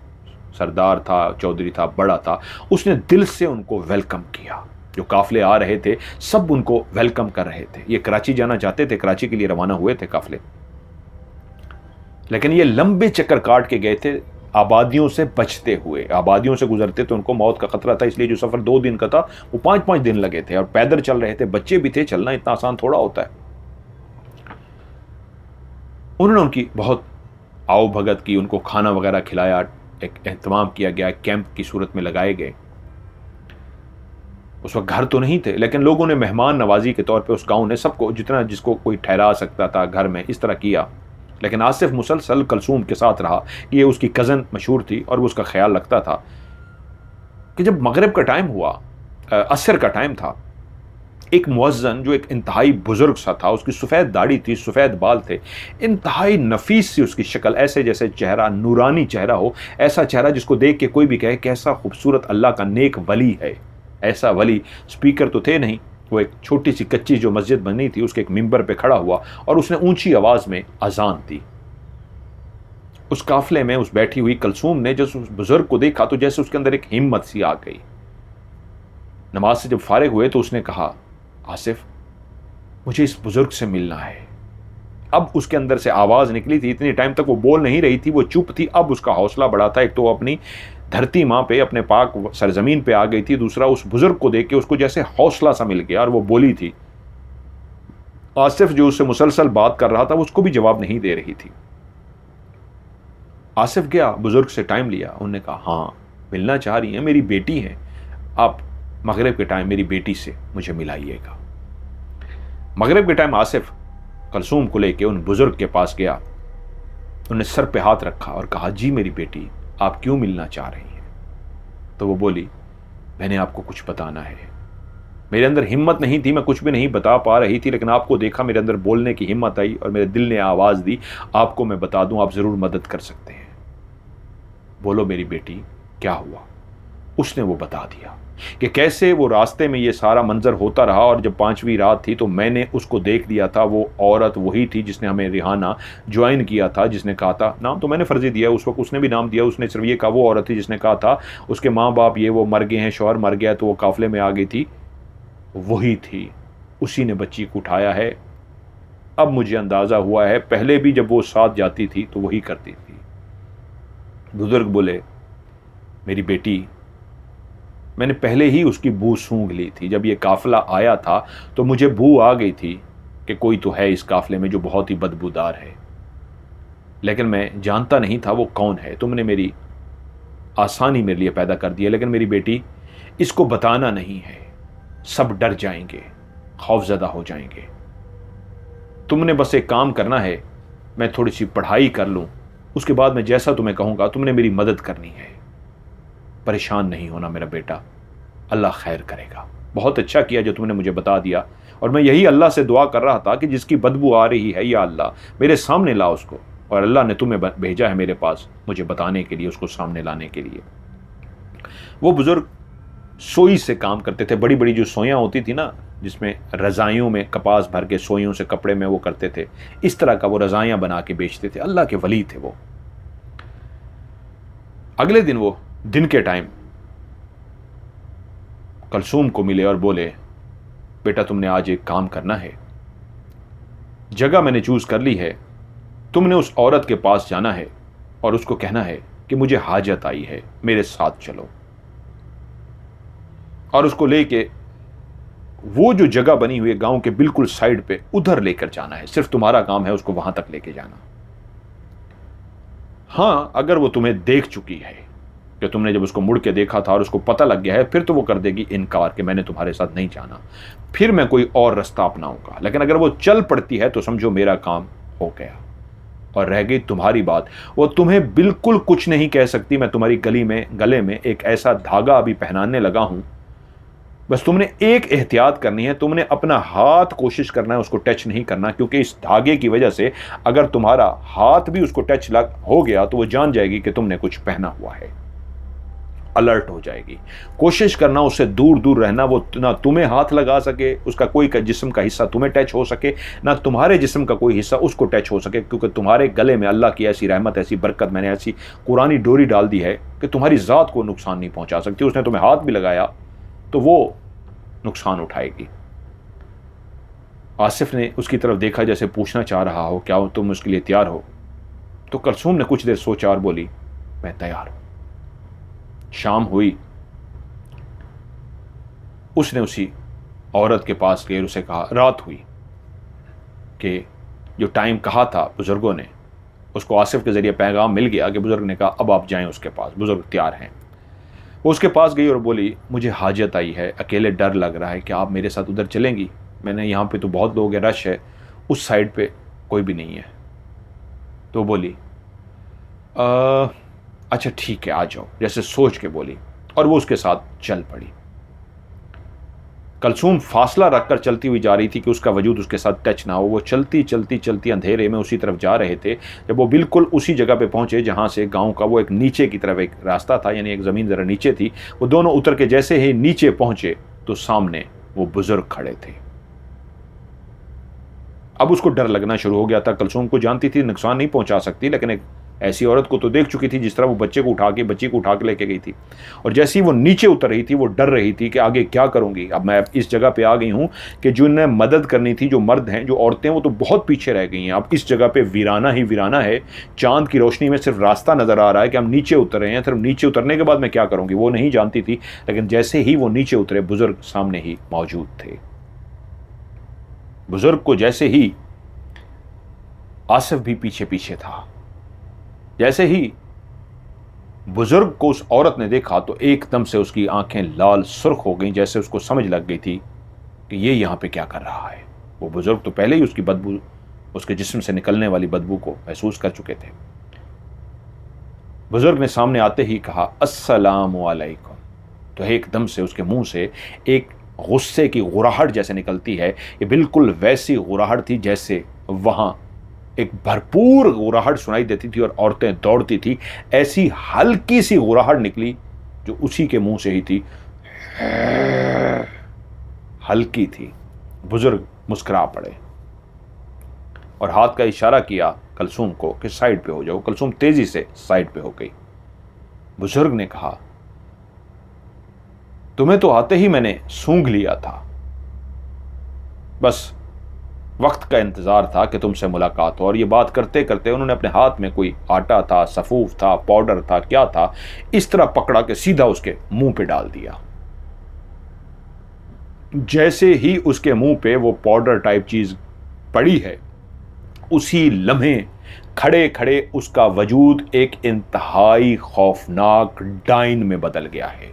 सरदार था, चौधरी था, बड़ा था, उसने दिल से उनको वेलकम किया। जो काफले आ रहे थे सब उनको वेलकम कर रहे थे। ये कराची जाना चाहते थे, कराची के लिए रवाना हुए थे काफले, लेकिन ये लंबे चक्कर काट के गए थे आबादियों से बचते हुए। आबादियों से गुजरते तो उनको मौत का खतरा था, इसलिए जो सफर 2 दिन का था वो 5-5 दिन लगे थे और पैदल चल रहे थे। बच्चे भी थे, चलना इतना आसान थोड़ा होता है। उन्होंने उनकी बहुत आओ भगत की, उनको खाना वगैरह खिलाया, एक एहतमाम किया गया, कैंप की सूरत में लगाए गए। उस वक्त घर तो नहीं थे, लेकिन लोगों ने मेहमान नवाजी के तौर पे उस गांव ने सबको, जितना जिसको कोई ठहरा सकता था घर में, इस तरह किया। लेकिन आसिफ मुसलसल कलसूम के साथ रहा कि ये उसकी कज़न मशहूर थी और वो उसका ख्याल रखता था कि जब मगरिब का टाइम हुआ, असर का टाइम था, एक मुअज्जन जो एक इंतहाई बुजुर्ग सा था, उसकी सफ़ेद दाढ़ी थी, सफ़ेद बाल थे, इंतहाई नफीस सी उसकी शक्ल, ऐसे जैसे चेहरा नूरानी चेहरा हो, ऐसा चेहरा जिसको देख के कोई भी कहे कैसा खूबसूरत अल्लाह का नेक वली है। ऐसा वली। स्पीकर तो थे नहीं, वो एक छोटी सी कच्ची जो मस्जिद बनी थी उसके एक मिंबर पे खड़ा हुआ और उसने ऊंची आवाज में अजान दी। उस काफले में उस बैठी हुई कलसूम ने जब उस बुजुर्ग को देखा तो जैसे उसके अंदर एक हिम्मत सी आ गई। नमाज से जब फारिग हुए तो उसने कहा, आसिफ मुझे इस बुजुर्ग से मिलना है। अब उसके अंदर से आवाज निकली थी, इतनी टाइम तक वो बोल नहीं रही थी, वो चुप थी। अब उसका हौसला बढ़ा था। एक तो वो अपनी धरती माँ पे, अपने पाक सरजमीन पे आ गई थी, दूसरा उस बुजुर्ग को देख के उसको जैसे हौसला सा मिल गया और वो बोली थी। आसिफ जो उससे मुसलसल बात कर रहा था वो उसको भी जवाब नहीं दे रही थी। आसिफ गया, बुजुर्ग से टाइम लिया। उन्होंने कहा, हाँ मिलना चाह रही हैं, मेरी बेटी है, आप मगरिब के टाइम मेरी बेटी से मुझे मिलाइएगा। मगरिब के टाइम आसिफ कलसूम को लेके उन बुजुर्ग के पास गया। उन्हें सर पे हाथ रखा और कहा, जी मेरी बेटी, आप क्यों मिलना चाह रही हैं? तो वो बोली, मैंने आपको कुछ बताना है। मेरे अंदर हिम्मत नहीं थी, मैं कुछ भी नहीं बता पा रही थी, लेकिन आपको देखा, मेरे अंदर बोलने की हिम्मत आई और मेरे दिल ने आवाज़ दी, आपको मैं बता दूं, आप ज़रूर मदद कर सकते हैं। बोलो मेरी बेटी, क्या हुआ? उसने वो बता दिया कि कैसे वो रास्ते में ये सारा मंजर होता रहा और जब 5वीं रात थी तो मैंने उसको देख लिया था। वो औरत वही थी जिसने हमें रिहाना ज्वाइन किया था, जिसने कहा था, नाम तो मैंने फर्जी दिया, उस वक्त उसने भी नाम दिया, उसने सिर्फ ये कहा, वो औरत थी जिसने कहा था उसके माँ बाप ये वो मर गए हैं, शौहर मर गया, तो वो काफिले में आ गई थी। वही थी, उसी ने बच्ची को उठाया है। अब मुझे अंदाज़ा हुआ है, पहले भी जब वो साथ जाती थी तो वही करती थी। बुजुर्ग बोले, मेरी बेटी, मैंने पहले ही उसकी बू सूंघ ली थी। जब ये काफिला आया था तो मुझे बू आ गई थी कि कोई तो है इस काफिले में जो बहुत ही बदबूदार है, लेकिन मैं जानता नहीं था वो कौन है। तुमने मेरी आसानी मेरे लिए पैदा कर दी है, लेकिन मेरी बेटी, इसको बताना नहीं है, सब डर जाएंगे, खौफजदा हो जाएंगे। तुमने बस एक काम करना है, मैं थोड़ी सी पढ़ाई कर लूँ, उसके बाद मैं जैसा तुम्हें कहूँगा तुमने मेरी मदद करनी है। परेशान नहीं होना मेरा बेटा, अल्लाह खैर करेगा। बहुत अच्छा किया जो तुमने मुझे बता दिया, और मैं यही अल्लाह से दुआ कर रहा था कि जिसकी बदबू आ रही है, या अल्लाह मेरे सामने ला उसको, और अल्लाह ने तुम्हें भेजा है मेरे पास मुझे बताने के लिए, उसको सामने लाने के लिए। वो बुजुर्ग सोई से काम करते थे, बड़ी बड़ी जो सोयां होती थी ना, जिसमें रज़ाइयों में कपास भर के सोइयों से कपड़े में वो करते थे, इस तरह का वो रज़ाइयाँ बना के बेचते थे। अल्लाह के वली थे वो। अगले दिन वो दिन के टाइम कलसूम को मिले और बोले, बेटा तुमने आज एक काम करना है, जगह मैंने चूज कर ली है, तुमने उस औरत के पास जाना है और उसको कहना है कि मुझे हाजत आई है, मेरे साथ चलो। और उसको लेके वो जो जगह बनी हुई है गांव के बिल्कुल साइड पे, उधर लेकर जाना है। सिर्फ तुम्हारा काम है उसको वहां तक लेके जाना। हाँ, अगर वो तुम्हें देख चुकी है कि तुमने जब उसको मुड़ के देखा था और उसको पता लग गया है, फिर तो वो कर देगी इनकार कि मैंने तुम्हारे साथ नहीं जाना, फिर मैं कोई और रास्ता अपनाऊंगा। लेकिन अगर वो चल पड़ती है तो समझो मेरा काम हो गया। और रह गई तुम्हारी बात, वो तुम्हें बिल्कुल कुछ नहीं कह सकती। मैं तुम्हारी गले में एक ऐसा धागा अभी पहनाने लगा हूं, बस तुमने एक एहतियात करनी है, तुमने अपना हाथ कोशिश करना है उसको टच नहीं करना, क्योंकि इस धागे की वजह से अगर तुम्हारा हाथ भी उसको टच लग हो गया तो वो जान जाएगी कि तुमने कुछ पहना हुआ है, अलर्ट हो जाएगी। कोशिश करना उससे दूर दूर रहना, वो ना तुम्हें हाथ लगा सके, उसका कोई जिस्म का हिस्सा तुम्हें टच हो सके, ना तुम्हारे जिस्म का कोई हिस्सा उसको टच हो सके, क्योंकि तुम्हारे गले में अल्लाह की ऐसी रहमत, ऐसी बरकत, मैंने ऐसी कुरानी डोरी डाल दी है कि तुम्हारी ज़ात को नुकसान नहीं पहुंचा सकती। उसने तुम्हें हाथ भी लगाया तो वो नुकसान उठाएगी। आसिफ ने उसकी तरफ देखा जैसे पूछना चाह रहा हो क्या तुम उसके लिए तैयार हो, तो कुलसूम ने कुछ देर सोचा और बोली मैं तैयार हूं। शाम हुई, उसने उसी औरत के पास गई, उसे कहा, रात हुई कि जो टाइम कहा था बुजुर्गों ने, उसको आसिफ के जरिए पैगाम मिल गया कि बुजुर्ग ने कहा अब आप जाएं उसके पास, बुजुर्ग तैयार हैं। वो उसके पास गई और बोली मुझे हाजत आई है, अकेले डर लग रहा है, क्या आप मेरे साथ उधर चलेंगी? मैंने यहाँ पे तो बहुत लोग हैं, रश है, उस साइड पे कोई भी नहीं है। तो बोली अच्छा ठीक है आ जाओ, जैसे सोच के बोली, और वो उसके साथ चल पड़ी। कुलसूम फासला रखकर चलती हुई जा रही थी कि उसका वजूद उसके साथ टच ना हो। वो चलती चलती चलती अंधेरे में उसी तरफ जा रहे थे। जब वो बिल्कुल उसी जगह पे पहुंचे जहां से गांव का वो एक नीचे की तरफ एक रास्ता था, यानी एक ज़मीन ज़रा नीचे थी, वो दोनों उतर के जैसे ही नीचे पहुंचे तो सामने वो बुजुर्ग खड़े थे। अब उसको डर लगना शुरू हो गया था। कुलसूम को जानती थी नुकसान नहीं पहुंचा सकती, लेकिन एक ऐसी औरत को तो देख चुकी थी जिस तरह वो बच्ची को उठा के लेके गई थी। और जैसे ही वो नीचे उतर रही थी वो डर रही थी कि आगे क्या करूंगी। अब मैं इस जगह पे आ गई हूं कि जिन्हें मदद करनी थी, जो मर्द हैं, जो औरतें, वो तो बहुत पीछे रह गई हैं। अब इस जगह पे वीराना ही वीराना है। चांद की रोशनी में सिर्फ रास्ता नजर आ रहा है कि हम नीचे उतर रहे हैं। सिर्फ नीचे उतरने के बाद मैं क्या करूंगी वो नहीं जानती थी। लेकिन जैसे ही वो नीचे उतरे बुजुर्ग सामने ही मौजूद थे। बुजुर्ग को जैसे ही आसिफ भी पीछे पीछे था। जैसे ही बुजुर्ग को उस औरत ने देखा तो एकदम से उसकी आंखें लाल सुर्ख हो गईं, जैसे उसको समझ लग गई थी कि ये यहां पे क्या कर रहा है। वो बुजुर्ग तो पहले ही उसकी बदबू, उसके जिस्म से निकलने वाली बदबू को महसूस कर चुके थे। बुजुर्ग ने सामने आते ही कहा अस्सलामु अलैकुम। तो एकदम से उसके मुंह से एक गुस्से की गुराहट जैसे निकलती है, ये बिल्कुल वैसी गुराहट थी जैसे वहां एक भरपूर गुराहट सुनाई देती थी और औरतें दौड़ती थी। ऐसी हल्की सी गुराहट निकली जो उसी के मुंह से ही थी, हल्की थी। बुजुर्ग मुस्कुरा पड़े और हाथ का इशारा किया कुलसूम को कि साइड पे हो जाओ। कुलसूम तेजी से साइड पे हो गई। बुजुर्ग ने कहा तुम्हें तो आते ही मैंने सूंघ लिया था, बस वक्त का इंतजार था कि तुमसे मुलाकात हो। और ये बात करते करते उन्होंने अपने हाथ में कोई आटा था, सफूफ था, पाउडर था, क्या था, इस तरह पकड़ा के सीधा उसके मुंह पे डाल दिया। जैसे ही उसके मुंह पे वो पाउडर टाइप चीज पड़ी है, उसी लम्हे खड़े खड़े उसका वजूद एक इंतहाई खौफनाक डाइन में बदल गया है।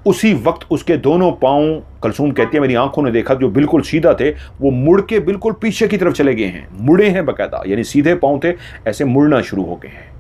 उसी वक्त उसके दोनों पांव, कुलसूम कहती है मेरी आंखों ने देखा, जो बिल्कुल सीधा थे वो मुड़ के बिल्कुल पीछे की तरफ चले गए हैं। मुड़े हैं बकायदा, यानी सीधे पांव थे, ऐसे मुड़ना शुरू हो गए हैं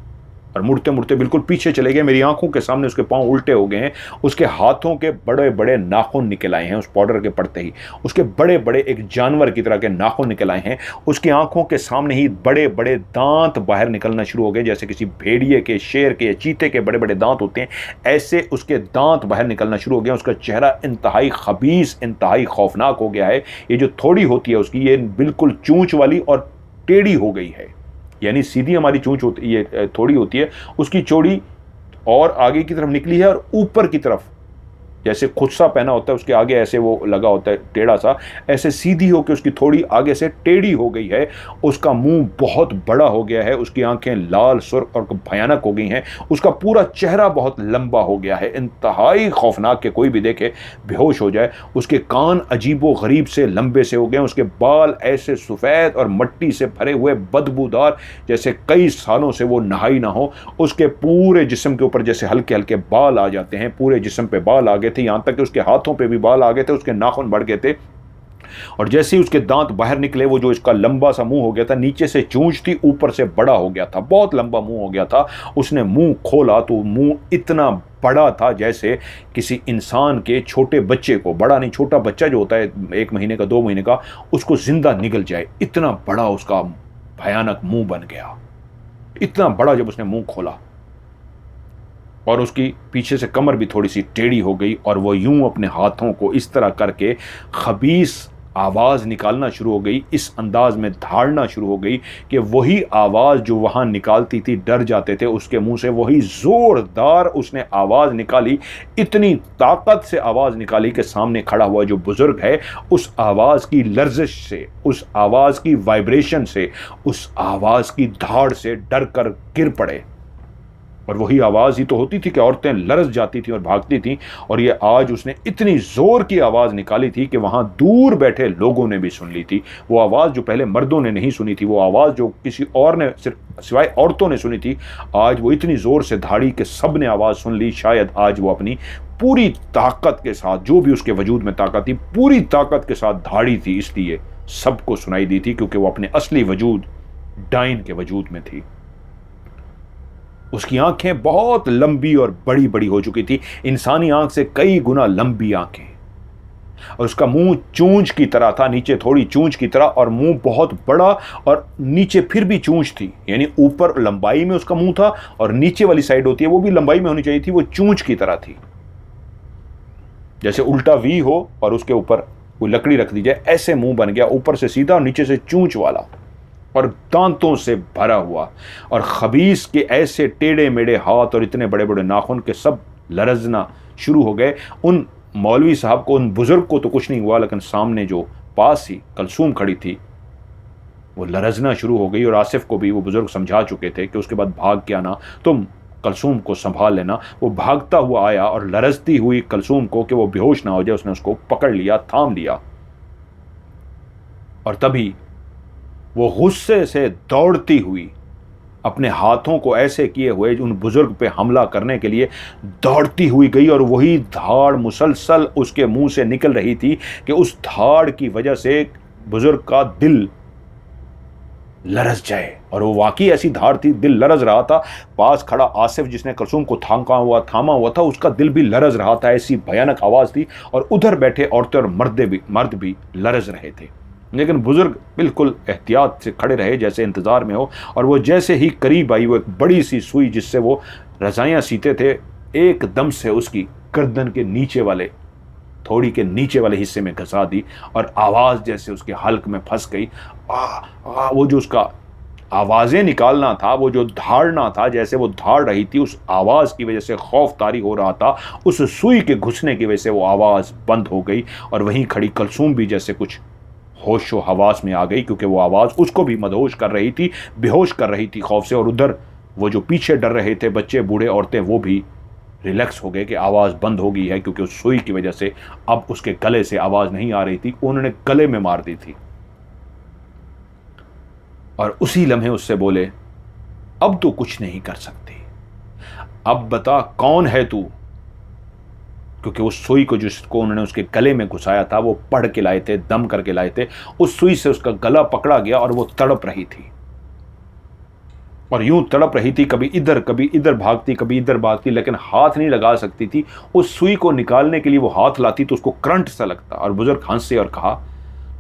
और मुड़ते मुड़ते बिल्कुल पीछे चले गए। मेरी आंखों के सामने उसके पांव उल्टे हो गए हैं। उसके हाथों के बड़े बड़े नाखून निकल आए हैं उस पाउडर के पड़ते ही। उसके बड़े बड़े एक जानवर की तरह के नाखून निकल आए हैं। उसकी आंखों के सामने ही बड़े बड़े दांत बाहर निकलना शुरू हो गए, जैसे किसी भेड़िए के, शेर के, चीते के बड़े बड़े दांत होते हैं, ऐसे उसके दांत बाहर निकलना शुरू हो गया। उसका चेहरा इंतहाई खबीस, इंतहाई खौफनाक हो गया है। ये जो थोड़ी होती है उसकी, ये बिल्कुल चूंच वाली और टेढ़ी हो गई है। यानी सीधी हमारी चोंच होती, ये थोड़ी होती है, उसकी चौड़ी और आगे की तरफ निकली है और ऊपर की तरफ जैसे खुदसा पहना होता है उसके आगे ऐसे वो लगा होता है टेढ़ा सा, ऐसे सीधी होकर उसकी थोड़ी आगे से टेढ़ी हो गई है। उसका मुंह बहुत बड़ा हो गया है, उसकी आंखें लाल सुर्ख और भयानक हो गई हैं, उसका पूरा चेहरा बहुत लंबा हो गया है, इंतहाई खौफनाक के कोई भी देखे बेहोश हो जाए। उसके कान अजीबो गरीब से लंबे से हो गए, उसके बाल ऐसे सफ़ेद और मट्टी से भरे हुए बदबूदार जैसे कई सालों से वो नहाई ना हो। उसके पूरे जिस्म के ऊपर जैसे हल्के हल्के बाल आ जाते हैं, पूरे जिस्म पे बाल आ गए थे, यहाँ तक कि उसके हाथों पे भी बाल आ गए थे, उसके नाखून बढ़ गए थे। और जैसे ही उसके दांत बाहर निकले, वो जो इसका लंबा सा मुंह हो गया था, नीचे से चूंच थी, ऊपर से बड़ा हो गया था, बहुत लंबा मुंह हो गया था। उसने मुंह खोला तो मुंह इतना बड़ा था जैसे किसी इंसान के छोटे बच्चे को, बड़ा नहीं छोटा बच्चा जो होता है 1 महीने का 2 महीने का, उसको जिंदा निगल जाए, इतना बड़ा उसका भयानक मुंह बन गया। इतना बड़ा जब उसने मुंह खोला, और उसकी पीछे से कमर भी थोड़ी सी टेढ़ी हो गई, और वो यूं अपने हाथों को इस तरह करके खबीस आवाज़ निकालना शुरू हो गई, इस अंदाज में धाड़ना शुरू हो गई कि वही आवाज़ जो वहाँ निकालती थी, डर जाते थे उसके मुंह से, वही ज़ोरदार उसने आवाज़ निकाली। इतनी ताकत से आवाज़ निकाली कि सामने खड़ा हुआ जो बुज़ुर्ग है, उस आवाज़ की लर्जिश से, उस आवाज़ की वाइब्रेशन से, उस आवाज़ की धाड़ से डर कर गिर पड़े। और वही आवाज़ ही तो होती थी कि औरतें लरस जाती थीं और भागती थीं। और ये आज उसने इतनी ज़ोर की आवाज़ निकाली थी कि वहाँ दूर बैठे लोगों ने भी सुन ली थी। वो आवाज़ जो पहले मर्दों ने नहीं सुनी थी, वो आवाज़ जो किसी और ने सिर्फ सिवाय औरतों ने सुनी थी, आज वो इतनी ज़ोर से धाड़ी कि सब ने आवाज़ सुन ली। शायद आज वो अपनी पूरी ताकत के साथ, जो भी उसके वजूद में ताकत थी, पूरी ताकत के साथ धाड़ी थी, इसलिए सबको सुनाई दी थी, क्योंकि वो अपने असली वजूद डाइन के वजूद में थी। उसकी आंखें बहुत लंबी और बड़ी बड़ी हो चुकी थी, इंसानी आंख से कई गुना लंबी आंखें, और उसका मुंह चूंच की तरह था, नीचे थोड़ी चूंच की तरह, और मुंह बहुत बड़ा, और नीचे फिर भी चूंच थी, यानी ऊपर लंबाई में उसका मुंह था, और नीचे वाली साइड होती है वो भी लंबाई में होनी चाहिए थी, वो चूंच की तरह थी, जैसे उल्टा वी हो और उसके ऊपर कोई लकड़ी रख दी जाए, ऐसे मुंह बन गया, ऊपर से सीधा और नीचे से चूंच वाला, और दांतों से भरा हुआ। और खबीस के ऐसे टेढ़े मेढ़े हाथ और इतने बड़े बड़े नाखून के सब लरजना शुरू हो गए। उन मौलवी साहब को, उन बुजुर्ग को तो कुछ नहीं हुआ, लेकिन सामने जो पास ही कलसूम खड़ी थी वो लरजना शुरू हो गई। और आसिफ को भी वो बुजुर्ग समझा चुके थे कि उसके बाद भाग के आना, तुम कलसूम को संभाल लेना। वो भागता हुआ आया और लरजती हुई कलसूम को, कि वो बेहोश ना हो जाए, उसने उसको पकड़ लिया, थाम लिया। और तभी वो गुस्से से दौड़ती हुई, अपने हाथों को ऐसे किए हुए उन बुजुर्ग पे हमला करने के लिए दौड़ती हुई गई, और वही धाड़ मुसलसल उसके मुंह से निकल रही थी कि उस धाड़ की वजह से बुजुर्ग का दिल लरस जाए। और वो वाकई ऐसी धाड़ थी, दिल लरज रहा था। पास खड़ा आसिफ, जिसने कलसूम को थामा हुआ था, उसका दिल भी लरज रहा था, ऐसी भयानक आवाज़ थी। और उधर बैठे औरतें और मर्द भी लरज रहे थे, लेकिन बुजुर्ग बिल्कुल एहतियात से खड़े रहे, जैसे इंतज़ार में हो। और वो जैसे ही करीब आई, वो एक बड़ी सी सुई जिससे वो रज़ाइयाँ सीते थे, एकदम से उसकी गर्दन के नीचे वाले, थोड़ी के नीचे वाले हिस्से में घसा दी, और आवाज़ जैसे उसके हल्क में फंस गई। वो जो उसका आवाज़ें निकालना था, वो जो धाड़ना था, जैसे वो धाड़ रही थी, उस आवाज़ की वजह से खौफ तारी हो रहा था। उस सुई के घुसने की वजह से वो आवाज़ बंद हो गई, और वहीं खड़ी कलसूम भी जैसे कुछ होशो हवास में आ गई, क्योंकि वो आवाज़ उसको भी मदहोश कर रही थी, बेहोश कर रही थी खौफ से। और उधर वो जो पीछे डर रहे थे, बच्चे बूढ़े औरतें, वो भी रिलैक्स हो गए कि आवाज़ बंद हो गई है, क्योंकि उस सुई की वजह से अब उसके गले से आवाज़ नहीं आ रही थी, उन्होंने गले में मार दी थी। और उसी लम्हे उससे बोले, अब तो कुछ नहीं कर सकती, अब बता कौन है तू। क्योंकि उस सुई को जिसको उन्होंने उसके गले में घुसाया था, वो पढ़ के लाए थे, दम करके लाए थे। उस सुई से उसका गला पकड़ा गया, और वो तड़प रही थी, और यूं तड़प रही थी, कभी इधर भागती, कभी इधर भागती, लेकिन हाथ नहीं लगा सकती थी। उस सुई को निकालने के लिए वो हाथ लाती तो उसको करंट सा लगता। और बुजुर्ग हंसे और कहा,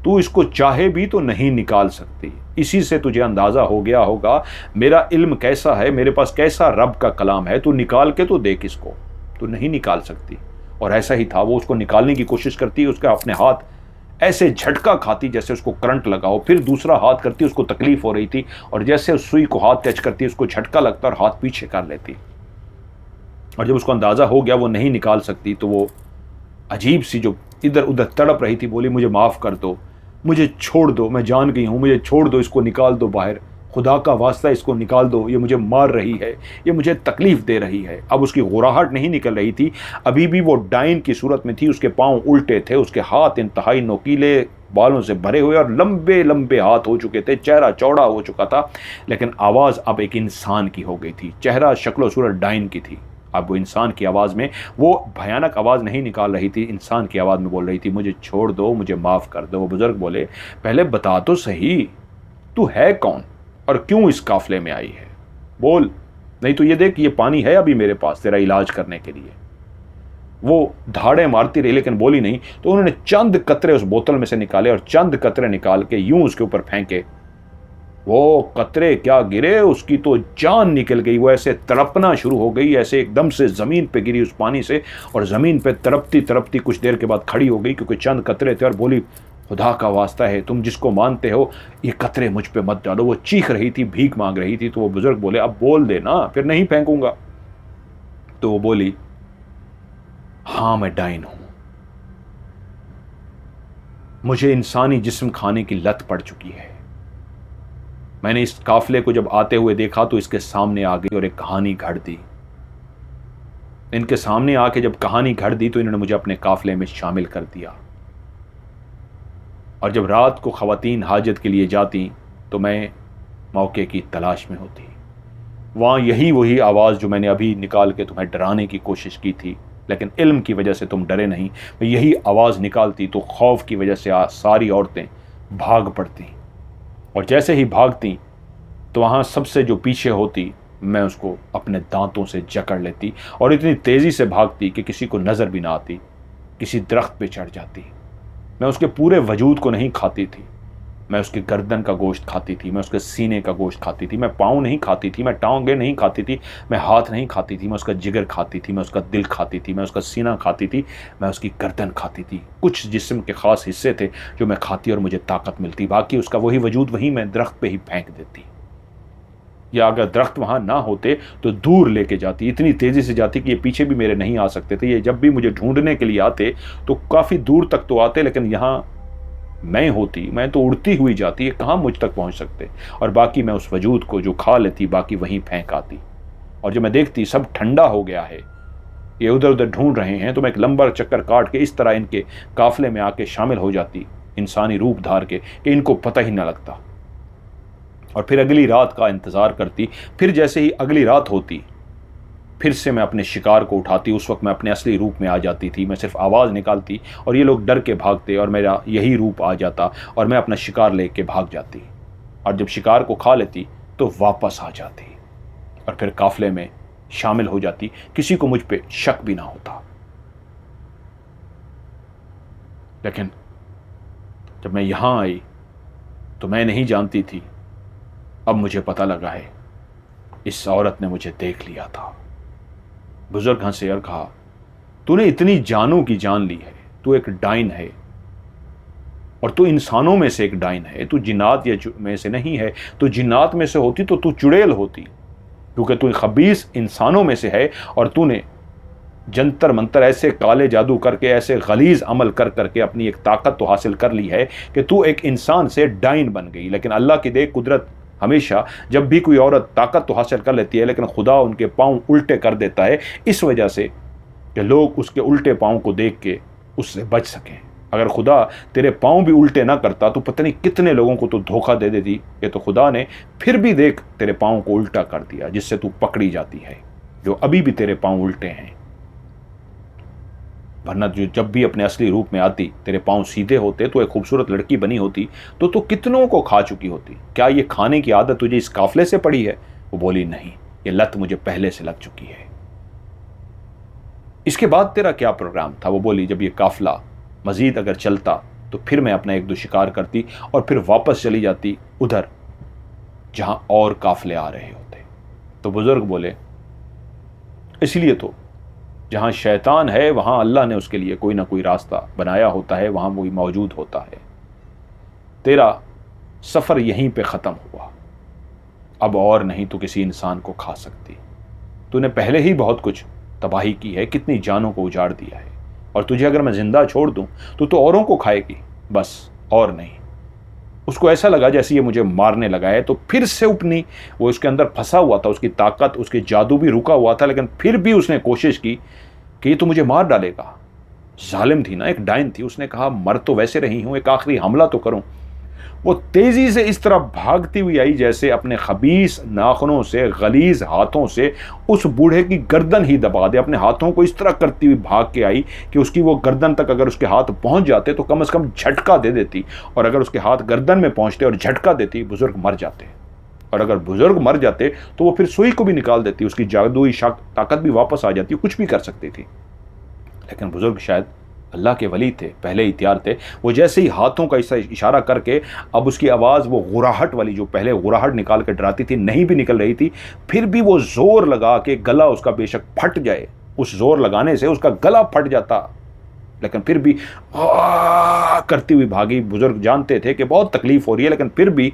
तू इसको चाहे भी तो नहीं निकाल सकती। इसी से तुझे अंदाज़ा हो गया होगा मेरा इल्म कैसा है, मेरे पास कैसा रब का कलाम है। तू निकाल के तो देख इसको, तू नहीं निकाल सकती। और ऐसा ही था, वो उसको निकालने की कोशिश करती, उसका अपने हाथ ऐसे झटका खाती जैसे उसको करंट लगा हो, फिर दूसरा हाथ करती, उसको तकलीफ हो रही थी, और जैसे उस सुई को हाथ टच करती, उसको झटका लगता और हाथ पीछे कर लेती। और जब उसको अंदाज़ा हो गया वो नहीं निकाल सकती, तो वो अजीब सी जो इधर उधर तड़प रही थी, बोली मुझे माफ़ कर दो, मुझे छोड़ दो, मैं जान गई हूँ, मुझे छोड़ दो, इसको निकाल दो बाहर, खुदा का वास्ता इसको निकाल दो, ये मुझे मार रही है, ये मुझे तकलीफ़ दे रही है। अब उसकी गुराहट नहीं निकल रही थी, अभी भी वो डाइन की सूरत में थी, उसके पाँव उल्टे थे, उसके हाथ इंतहाई नोकीले बालों से भरे हुए और लंबे लंबे हाथ हो चुके थे, चेहरा चौड़ा हो चुका था, लेकिन आवाज़ अब एक इंसान की हो गई थी, चेहरा शक्ल सूरत डाइन की थी। अब वो इंसान की आवाज़ में, वो भयानक आवाज़ नहीं निकाल रही थी, इंसान की आवाज़ में बोल रही थी, मुझे छोड़ दो, मुझे माफ़ कर दो। वो बुज़ुर्ग बोले, पहले बता तो सही, तू है कौन और क्यों इस काफ़िले में आई है, बोल, नहीं तो ये देख, ये पानी है अभी मेरे पास तेरा इलाज करने के लिए। वो धाड़े मारती रही लेकिन बोली नहीं। तो उन्होंने चंद कतरे उस बोतल में से निकाले और चंद कतरे निकाल के यूं उसके ऊपर फेंके। वो कतरे क्या गिरे, उसकी तो जान निकल गई, वो ऐसे तड़पना शुरू हो गई, ऐसे एकदम से ज़मीन पे गिरी उस पानी से, और ज़मीन पे तड़पती तड़पती कुछ देर के बाद खड़ी हो गई, क्योंकि चंद कतरे थे, और बोली, खुदा का वास्ता है, तुम जिसको मानते हो ये कतरे मुझ पे मत डालो। वो चीख रही थी, भीख मांग रही थी। तो वो बुजुर्ग बोले, अब बोल देना, फिर नहीं फेंकूंगा। तो वो बोली, हाँ मैं डाइन हूं, मुझे इंसानी जिस्म खाने की लत पड़ चुकी है। मैंने इस काफिले को जब आते हुए देखा तो इसके सामने आ गई और एक कहानी घड़ दी। इनके सामने आके जब कहानी घड़ दी तो इन्होंने मुझे अपने काफिले में शामिल कर दिया, और जब रात को ख़वातीन हाजत के लिए जाती तो मैं मौके की तलाश में होती। वहाँ यही वही आवाज़ जो मैंने अभी निकाल के तुम्हें डराने की कोशिश की थी, लेकिन इल्म की वजह से तुम डरे नहीं, मैं यही आवाज़ निकालती तो खौफ की वजह से सारी औरतें भाग पड़ती, और जैसे ही भागती तो वहाँ सबसे जो पीछे होती मैं उसको अपने दांतों से जकड़ लेती, और इतनी तेज़ी से भागती कि किसी को नज़र भी ना आती, किसी दरख्त पे चढ़ जाती। मैं उसके पूरे वजूद को नहीं खाती थी, मैं उसके गर्दन का गोश्त खाती थी, मैं उसके सीने का गोश्त खाती थी, मैं पाँव नहीं खाती थी, मैं टांगें नहीं खाती थी, मैं हाथ नहीं खाती थी, मैं उसका जिगर खाती थी, मैं उसका दिल खाती थी, मैं उसका सीना खाती थी, मैं उसकी गर्दन खाती थी। कुछ जिस्म के ख़ास हिस्से थे जो मैं खाती और मुझे ताकत मिलती, बाकी उसका वही वजूद वहीं मैं दरख्त पे ही फेंक देती, या अगर दरख्त वहाँ ना होते तो दूर लेके जाती, इतनी तेज़ी से जाती कि ये पीछे भी मेरे नहीं आ सकते थे। ये जब भी मुझे ढूंढने के लिए आते तो काफ़ी दूर तक तो आते, लेकिन यहाँ मैं होती, मैं तो उड़ती हुई जाती, ये कहाँ मुझ तक पहुँच सकते, और बाकी मैं उस वजूद को जो खा लेती बाकी वहीं फेंक आती। और जब मैं देखती सब ठंडा हो गया है, ये उधर उधर ढूंढ रहे हैं, तो मैं एक लंबा चक्कर काट के इस तरह इनके काफिले में आके शामिल हो जाती, इंसानी रूप धार के, कि इनको पता ही ना लगता। और फिर अगली रात का इंतज़ार करती। फिर जैसे ही अगली रात होती फिर से मैं अपने शिकार को उठाती। उस वक्त मैं अपने असली रूप में आ जाती थी, मैं सिर्फ आवाज़ निकालती और ये लोग डर के भागते और मेरा यही रूप आ जाता और मैं अपना शिकार लेके भाग जाती, और जब शिकार को खा लेती तो वापस आ जाती और फिर काफिले में शामिल हो जाती, किसी को मुझ पे शक भी ना होता। लेकिन जब मैं यहाँ आई तो मैं नहीं जानती थी, अब मुझे पता लगा है इस औरत ने मुझे देख लिया था। बुजुर्ग हंसे और कहा, तूने इतनी जानों की जान ली है, तू एक डाइन है, और तू इंसानों में से एक डाइन है, तू जिन्नात या में से नहीं है। तू जिन्नात में से होती तो तू चुड़ैल होती, क्योंकि तू खबीस इंसानों में से है और तूने जंतर मंतर ऐसे काले जादू करके, ऐसे गलीज अमल कर करके अपनी एक ताकत तो हासिल कर ली है कि तू एक इंसान से डाइन बन गई। लेकिन अल्लाह की देख कुदरत, हमेशा जब भी कोई औरत ताकत तो हासिल कर लेती है लेकिन खुदा उनके पाँव उल्टे कर देता है, इस वजह से कि लोग उसके उल्टे पाँव को देख के उससे बच सकें। अगर खुदा तेरे पाँव भी उल्टे ना करता तो पता नहीं कितने लोगों को तो धोखा दे देती। ये तो खुदा ने फिर भी देख तेरे पाँव को उल्टा कर दिया, जिससे तू पकड़ी जाती है, जो अभी भी तेरे पाँव उल्टे हैं। वरना जो जब भी अपने असली रूप में आती, तेरे पाँव सीधे होते, तो एक खूबसूरत लड़की बनी होती तो तू कितनों को खा चुकी होती। क्या ये खाने की आदत तुझे इस काफिले से पड़ी है? वो बोली, नहीं, ये लत मुझे पहले से लग चुकी है। इसके बाद तेरा क्या प्रोग्राम था? वो बोली, जब ये काफिला मजीद अगर चलता तो फिर मैं अपना एक दो शिकार करती और फिर वापस चली जाती उधर जहां और काफिले आ रहे होते। तो बुजुर्ग बोले, इसलिए तो जहां शैतान है वहां अल्लाह ने उसके लिए कोई ना कोई रास्ता बनाया होता है, वहां वो मौजूद होता है। तेरा सफ़र यहीं पे ख़त्म हुआ, अब और नहीं तो किसी इंसान को खा सकती। तूने पहले ही बहुत कुछ तबाही की है, कितनी जानों को उजाड़ दिया है, और तुझे अगर मैं जिंदा छोड़ दूं तो औरों को खाएगी, बस और नहीं। उसको ऐसा लगा जैसे ये मुझे मारने लगा है। तो फिर से उपनी, वो उसके अंदर फंसा हुआ था, उसकी ताकत, उसके जादू भी रुका हुआ था, लेकिन फिर भी उसने कोशिश की कि ये तो मुझे मार डालेगा। जालिम थी ना, एक डायन थी। उसने कहा मर तो वैसे रही हूं, एक आखिरी हमला तो करूं। वो तेजी से इस तरह भागती हुई आई जैसे अपने खबीस नाखूनों से, गलीज हाथों से उस बूढ़े की गर्दन ही दबा दे। अपने हाथों को इस तरह करती हुई भाग के आई कि उसकी वो गर्दन तक अगर उसके हाथ पहुंच जाते तो कम से कम झटका दे देती, और अगर उसके हाथ गर्दन में पहुंचते और झटका देती, बुजुर्ग मर जाते। और अगर बुजुर्ग मर जाते तो वो फिर सुई को भी निकाल देती, उसकी जादुई ताकत भी वापस आ जाती, कुछ भी कर सकती थी। लेकिन बुजुर्ग शायद अल्लाह के वली थे, पहले ही तैयार थे। वो जैसे ही हाथों का इशारा करके, अब उसकी आवाज़ वो गुराहट वाली, जो पहले गुराहट निकाल के डराती थी, नहीं भी निकल रही थी, फिर भी वो जोर लगा के गला उसका बेशक फट जाए, उस जोर लगाने से उसका गला फट जाता, लेकिन फिर भी करती हुई भागी। बुजुर्ग जानते थे कि बहुत तकलीफ हो रही है, लेकिन फिर भी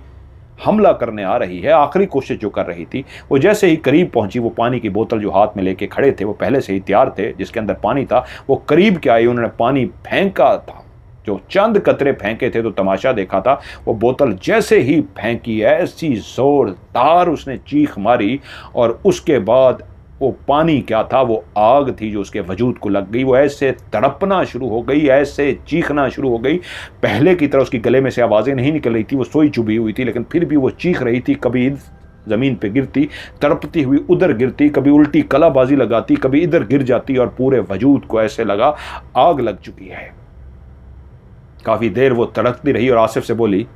हमला करने आ रही है। आखिरी कोशिश जो कर रही थी, वो जैसे ही करीब पहुंची, वो पानी की बोतल जो हाथ में लेके खड़े थे, वो पहले से ही तैयार थे, जिसके अंदर पानी था, वो करीब के आए, उन्होंने पानी फेंका था। जो चंद कतरे फेंके थे तो तमाशा देखा था। वो बोतल जैसे ही फेंकी, ऐसी जोरदार उसने चीख मारी, और उसके बाद वो पानी क्या था, वो आग थी जो उसके वजूद को लग गई। वो ऐसे तड़पना शुरू हो गई, ऐसे चीखना शुरू हो गई। पहले की तरह उसकी गले में से आवाज़ें नहीं निकल रही थी, वो सोई चुभी हुई थी, लेकिन फिर भी वो चीख रही थी। कभी ज़मीन पे गिरती, तड़पती हुई उधर गिरती, कभी उल्टी कलाबाजी लगाती, कभी इधर गिर जाती, और पूरे वजूद को ऐसे लगा आग लग चुकी है। काफ़ी देर वो तड़पती रही और आसिफ से बोली,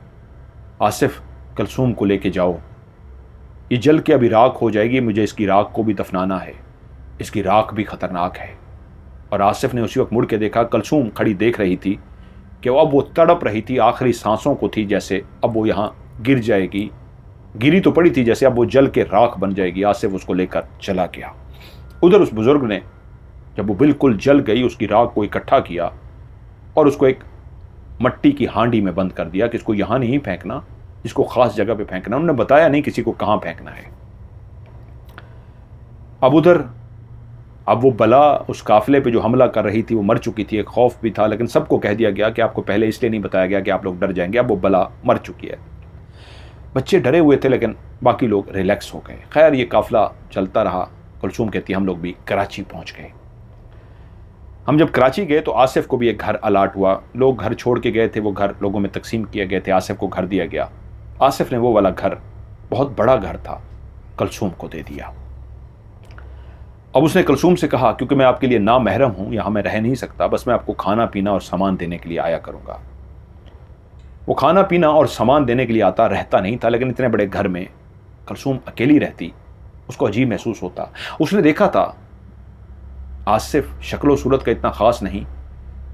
आसिफ कलसूम को लेके जाओ, ये जल के अभी राख हो जाएगी, मुझे इसकी राख को भी दफनाना है, इसकी राख भी खतरनाक है। और आसिफ ने उसी वक्त मुड़ के देखा, कलसूम खड़ी देख रही थी कि अब वो तड़प रही थी, आखिरी सांसों को थी, जैसे अब वो यहाँ गिर जाएगी। गिरी तो पड़ी थी, जैसे अब वो जल के राख बन जाएगी। आसिफ उसको लेकर चला गया। उधर उस बुजुर्ग ने जब वो बिल्कुल जल गई, उसकी राख को इकट्ठा किया और उसको एक मट्टी की हांडी में बंद कर दिया कि इसको यहाँ नहीं फेंकना, इसको खास जगह पे फेंकना। उन्होंने बताया नहीं किसी को कहाँ फेंकना है। अब वो बला उस काफिले पे जो हमला कर रही थी वो मर चुकी थी। एक खौफ भी था, लेकिन सबको कह दिया गया कि आपको पहले इसलिए नहीं बताया गया कि आप लोग डर जाएंगे। अब वो बला मर चुकी है। बच्चे डरे हुए थे, लेकिन बाकी लोग रिलैक्स हो गए। खैर ये काफिला चलता रहा। कुलसूम कहती हम लोग भी कराची पहुंच गए। हम जब कराची गए तो आसिफ को भी एक घर अलाट हुआ। लोग घर छोड़ के गए थे, वो घर लोगों में तकसीम किए गए थे। आसिफ को घर दिया गया। आसिफ ने वो वाला घर, बहुत बड़ा घर था, कलसूम को दे दिया। अब उसने कलसूम से कहा, क्योंकि मैं आपके लिए नामहरम हूं, यहां मैं रह नहीं सकता, बस मैं आपको खाना पीना और सामान देने के लिए आया करूंगा। वो खाना पीना और सामान देने के लिए आता रहता नहीं था, लेकिन इतने बड़े घर में कलसूम अकेली रहती, उसको अजीब महसूस होता। उसने देखा था आसिफ शक्लो सूरत का इतना खास नहीं,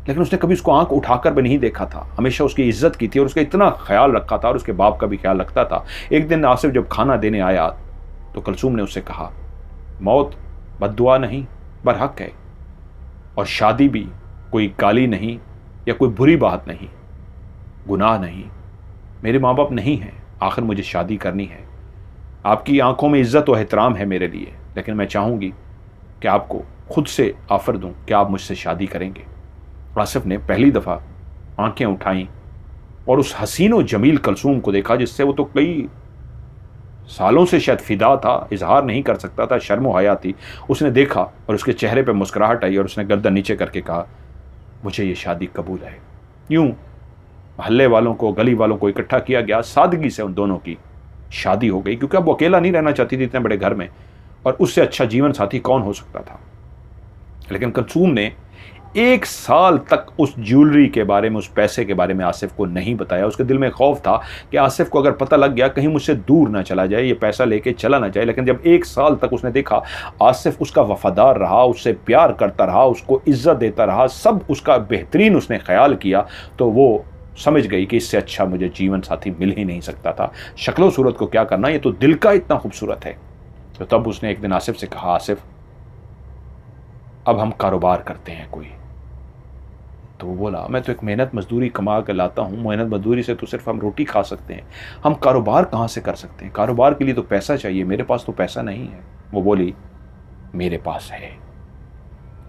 लेकिन उसने कभी उसको आंख उठाकर भी नहीं देखा था। हमेशा उसकी इज्जत की थी और उसका इतना ख्याल रखा था, और उसके बाप का भी ख्याल रखता था। एक दिन आसिफ जब खाना देने आया तो कलसूम ने उससे कहा, मौत बद्दुआ नहीं, बरहक है, और शादी भी कोई गाली नहीं या कोई बुरी बात नहीं, गुनाह नहीं। मेरे माँ बाप नहीं हैं, आखिर मुझे शादी करनी है। आपकी आंखों में इज्जत और एहतराम है मेरे लिए, लेकिन मैं चाहूँगी कि आपको खुद से ऑफर दूं कि आप मुझसे शादी करेंगे। आसिफ ने पहली दफ़ा आंखें उठाईं और उस हसीन और जमील कलसूम को देखा, जिससे वो तो कई सालों से शायद फिदा था, इजहार नहीं कर सकता था, शर्म व हया थी। उसने देखा और उसके चेहरे पे मुस्कुराहट आई और उसने गर्दन नीचे करके कहा, मुझे ये शादी कबूल है। यूं मोहल्ले वालों को, गली वालों को इकट्ठा किया गया। सादगी से उन दोनों की शादी हो गई, क्योंकि अब वो अकेला नहीं रहना चाहती थी इतने बड़े घर में, और उससे अच्छा जीवन साथी कौन हो सकता था। लेकिन कलसूम ने 1 साल तक उस ज्वेलरी के बारे में, उस पैसे के बारे में आसिफ को नहीं बताया। उसके दिल में खौफ था कि आसिफ को अगर पता लग गया कहीं मुझसे दूर ना चला जाए, ये पैसा लेके चला ना जाए। लेकिन जब 1 साल तक उसने देखा आसिफ उसका वफादार रहा, उससे प्यार करता रहा, उसको इज्जत देता रहा, सब उसका बेहतरीन उसने ख्याल किया, तो वो समझ गई कि इससे अच्छा मुझे जीवन साथी मिल ही नहीं सकता था। शक्लो सूरत को क्या करना, ये तो दिल का इतना खूबसूरत है। तो तब उसने एक दिन आसिफ से कहा, आसिफ अब हम कारोबार करते हैं कोई। तो वो बोला, मैं तो एक मेहनत मजदूरी कमा कर लाता हूँ, मेहनत मजदूरी से तो सिर्फ हम रोटी खा सकते हैं, हम कारोबार कहाँ से कर सकते हैं? कारोबार के लिए तो पैसा चाहिए, मेरे पास तो पैसा नहीं है। वो बोली, मेरे पास है।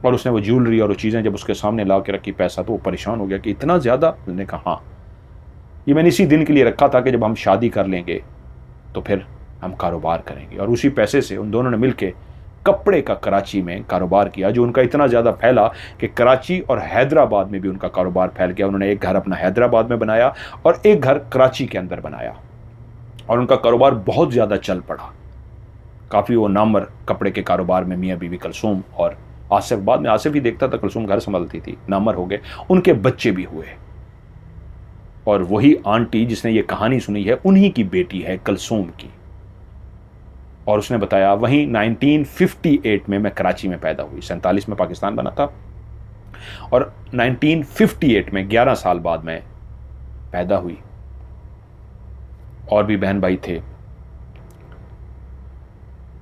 और उसने वो ज्वेलरी और वो चीज़ें जब उसके सामने ला के रखी, पैसा, तो वो परेशान हो गया कि इतना ज़्यादा। उसने कहा हाँ, ये मैंने इसी दिन के लिए रखा था कि जब हम शादी कर लेंगे तो फिर हम कारोबार करेंगे। और उसी पैसे से उन दोनों ने मिलकर कपड़े का कराची में कारोबार किया, जो उनका इतना ज़्यादा फैला कि कराची और हैदराबाद में भी उनका कारोबार फैल गया। उन्होंने एक घर अपना हैदराबाद में बनाया और एक घर कराची के अंदर बनाया, और उनका कारोबार बहुत ज़्यादा चल पड़ा। काफ़ी वो नामवर कपड़े के कारोबार में मियाँ बीवी कुलसूम और आसिफ, बाद में आसिफ ही देखता था, कुलसूम घर संभालती थी, नामवर हो गए। उनके बच्चे भी हुए। और वही आंटी जिसने ये कहानी सुनी है, उन्हीं की बेटी है कुलसूम की। और उसने बताया वहीं 1958 में मैं कराची में पैदा हुई। 47 में पाकिस्तान बना था और 1958 में 11 साल बाद मैं पैदा हुई। और भी बहन भाई थे,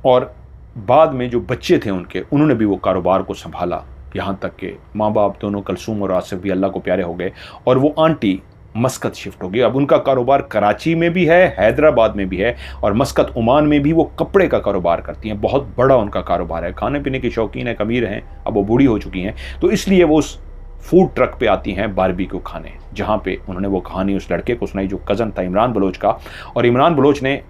और बाद में जो बच्चे थे उनके, उन्होंने भी वो कारोबार को संभाला, यहाँ तक कि माँ बाप दोनों कुलसूम और आसिफ भी अल्लाह को प्यारे हो गए। और वो आंटी मस्कत शिफ्ट हो गई। अब उनका कारोबार कराची में भी है, हैदराबाद में भी है, और मस्कत ओमान में भी वो कपड़े का कारोबार करती हैं। बहुत बड़ा उनका कारोबार है। खाने पीने की शौकीन है, अमीर हैं, अब वो बूढ़ी हो चुकी हैं, तो इसलिए वो उस फूड ट्रक पे आती हैं बारबेक्यू खाने, जहाँ पे उन्होंने वो कहानी उस लड़के को सुनाई जो कज़न था इमरान बलोच का। और इमरान बलोच ने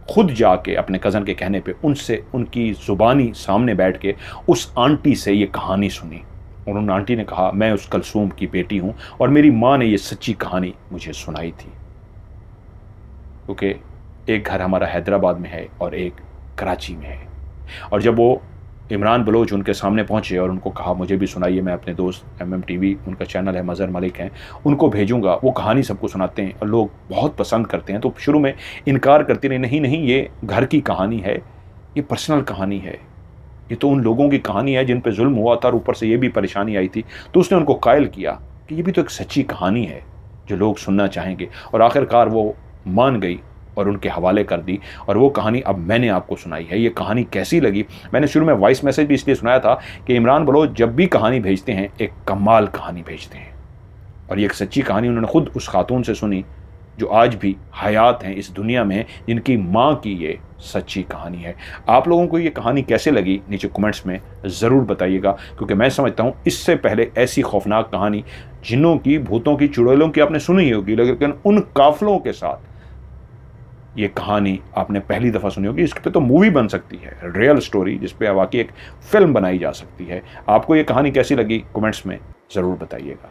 खुद जाके अपने कज़न के कहने पे उनसे उनकी ज़ुबानी सामने बैठ के उस आंटी से ये कहानी सुनी। और उन आंटी ने कहा मैं उस कुलसूम की बेटी हूँ और मेरी माँ ने ये सच्ची कहानी मुझे सुनाई थी। क्योंकि एक घर हमारा हैदराबाद में है और एक कराची में है। और जब वो इमरान बलोच उनके सामने पहुँचे और उनको कहा मुझे भी सुनाइए, मैं अपने दोस्त MMTV उनका चैनल है, मज़हर मलिक हैं, उनको भेजूंगा, वो कहानी सबको सुनाते हैं और लोग बहुत पसंद करते हैं। तो शुरू में इनकार करती रही, नहीं नहीं, ये घर की कहानी है, ये पर्सनल कहानी है, ये तो उन लोगों की कहानी है जिन पे जुल्म हुआ था और ऊपर से ये भी परेशानी आई थी। तो उसने उनको कायल किया कि ये भी तो एक सच्ची कहानी है जो लोग सुनना चाहेंगे। और आखिरकार वो मान गई और उनके हवाले कर दी, और वो कहानी अब मैंने आपको सुनाई है। ये कहानी कैसी लगी, मैंने शुरू में वॉइस मैसेज भी इसलिए सुनाया था कि इमरान बलोच जब भी कहानी भेजते हैं एक कमाल कहानी भेजते हैं, और ये एक सच्ची कहानी उन्होंने खुद उस खातून से सुनी जो आज भी हयात हैं इस दुनिया में, जिनकी माँ की ये सच्ची कहानी है। आप लोगों को ये कहानी कैसे लगी नीचे कमेंट्स में ज़रूर बताइएगा, क्योंकि मैं समझता हूँ इससे पहले ऐसी खौफनाक कहानी जिन्नों की, भूतों की, चुड़ैलों की आपने सुनी ही होगी, लेकिन उन काफिलों के साथ ये कहानी आपने पहली दफ़ा सुनी होगी। इस पे तो मूवी बन सकती है, रियल स्टोरी, जिस पे वाकई एक फ़िल्म बनाई जा सकती है। आपको ये कहानी कैसी लगी कमेंट्स में ज़रूर बताइएगा।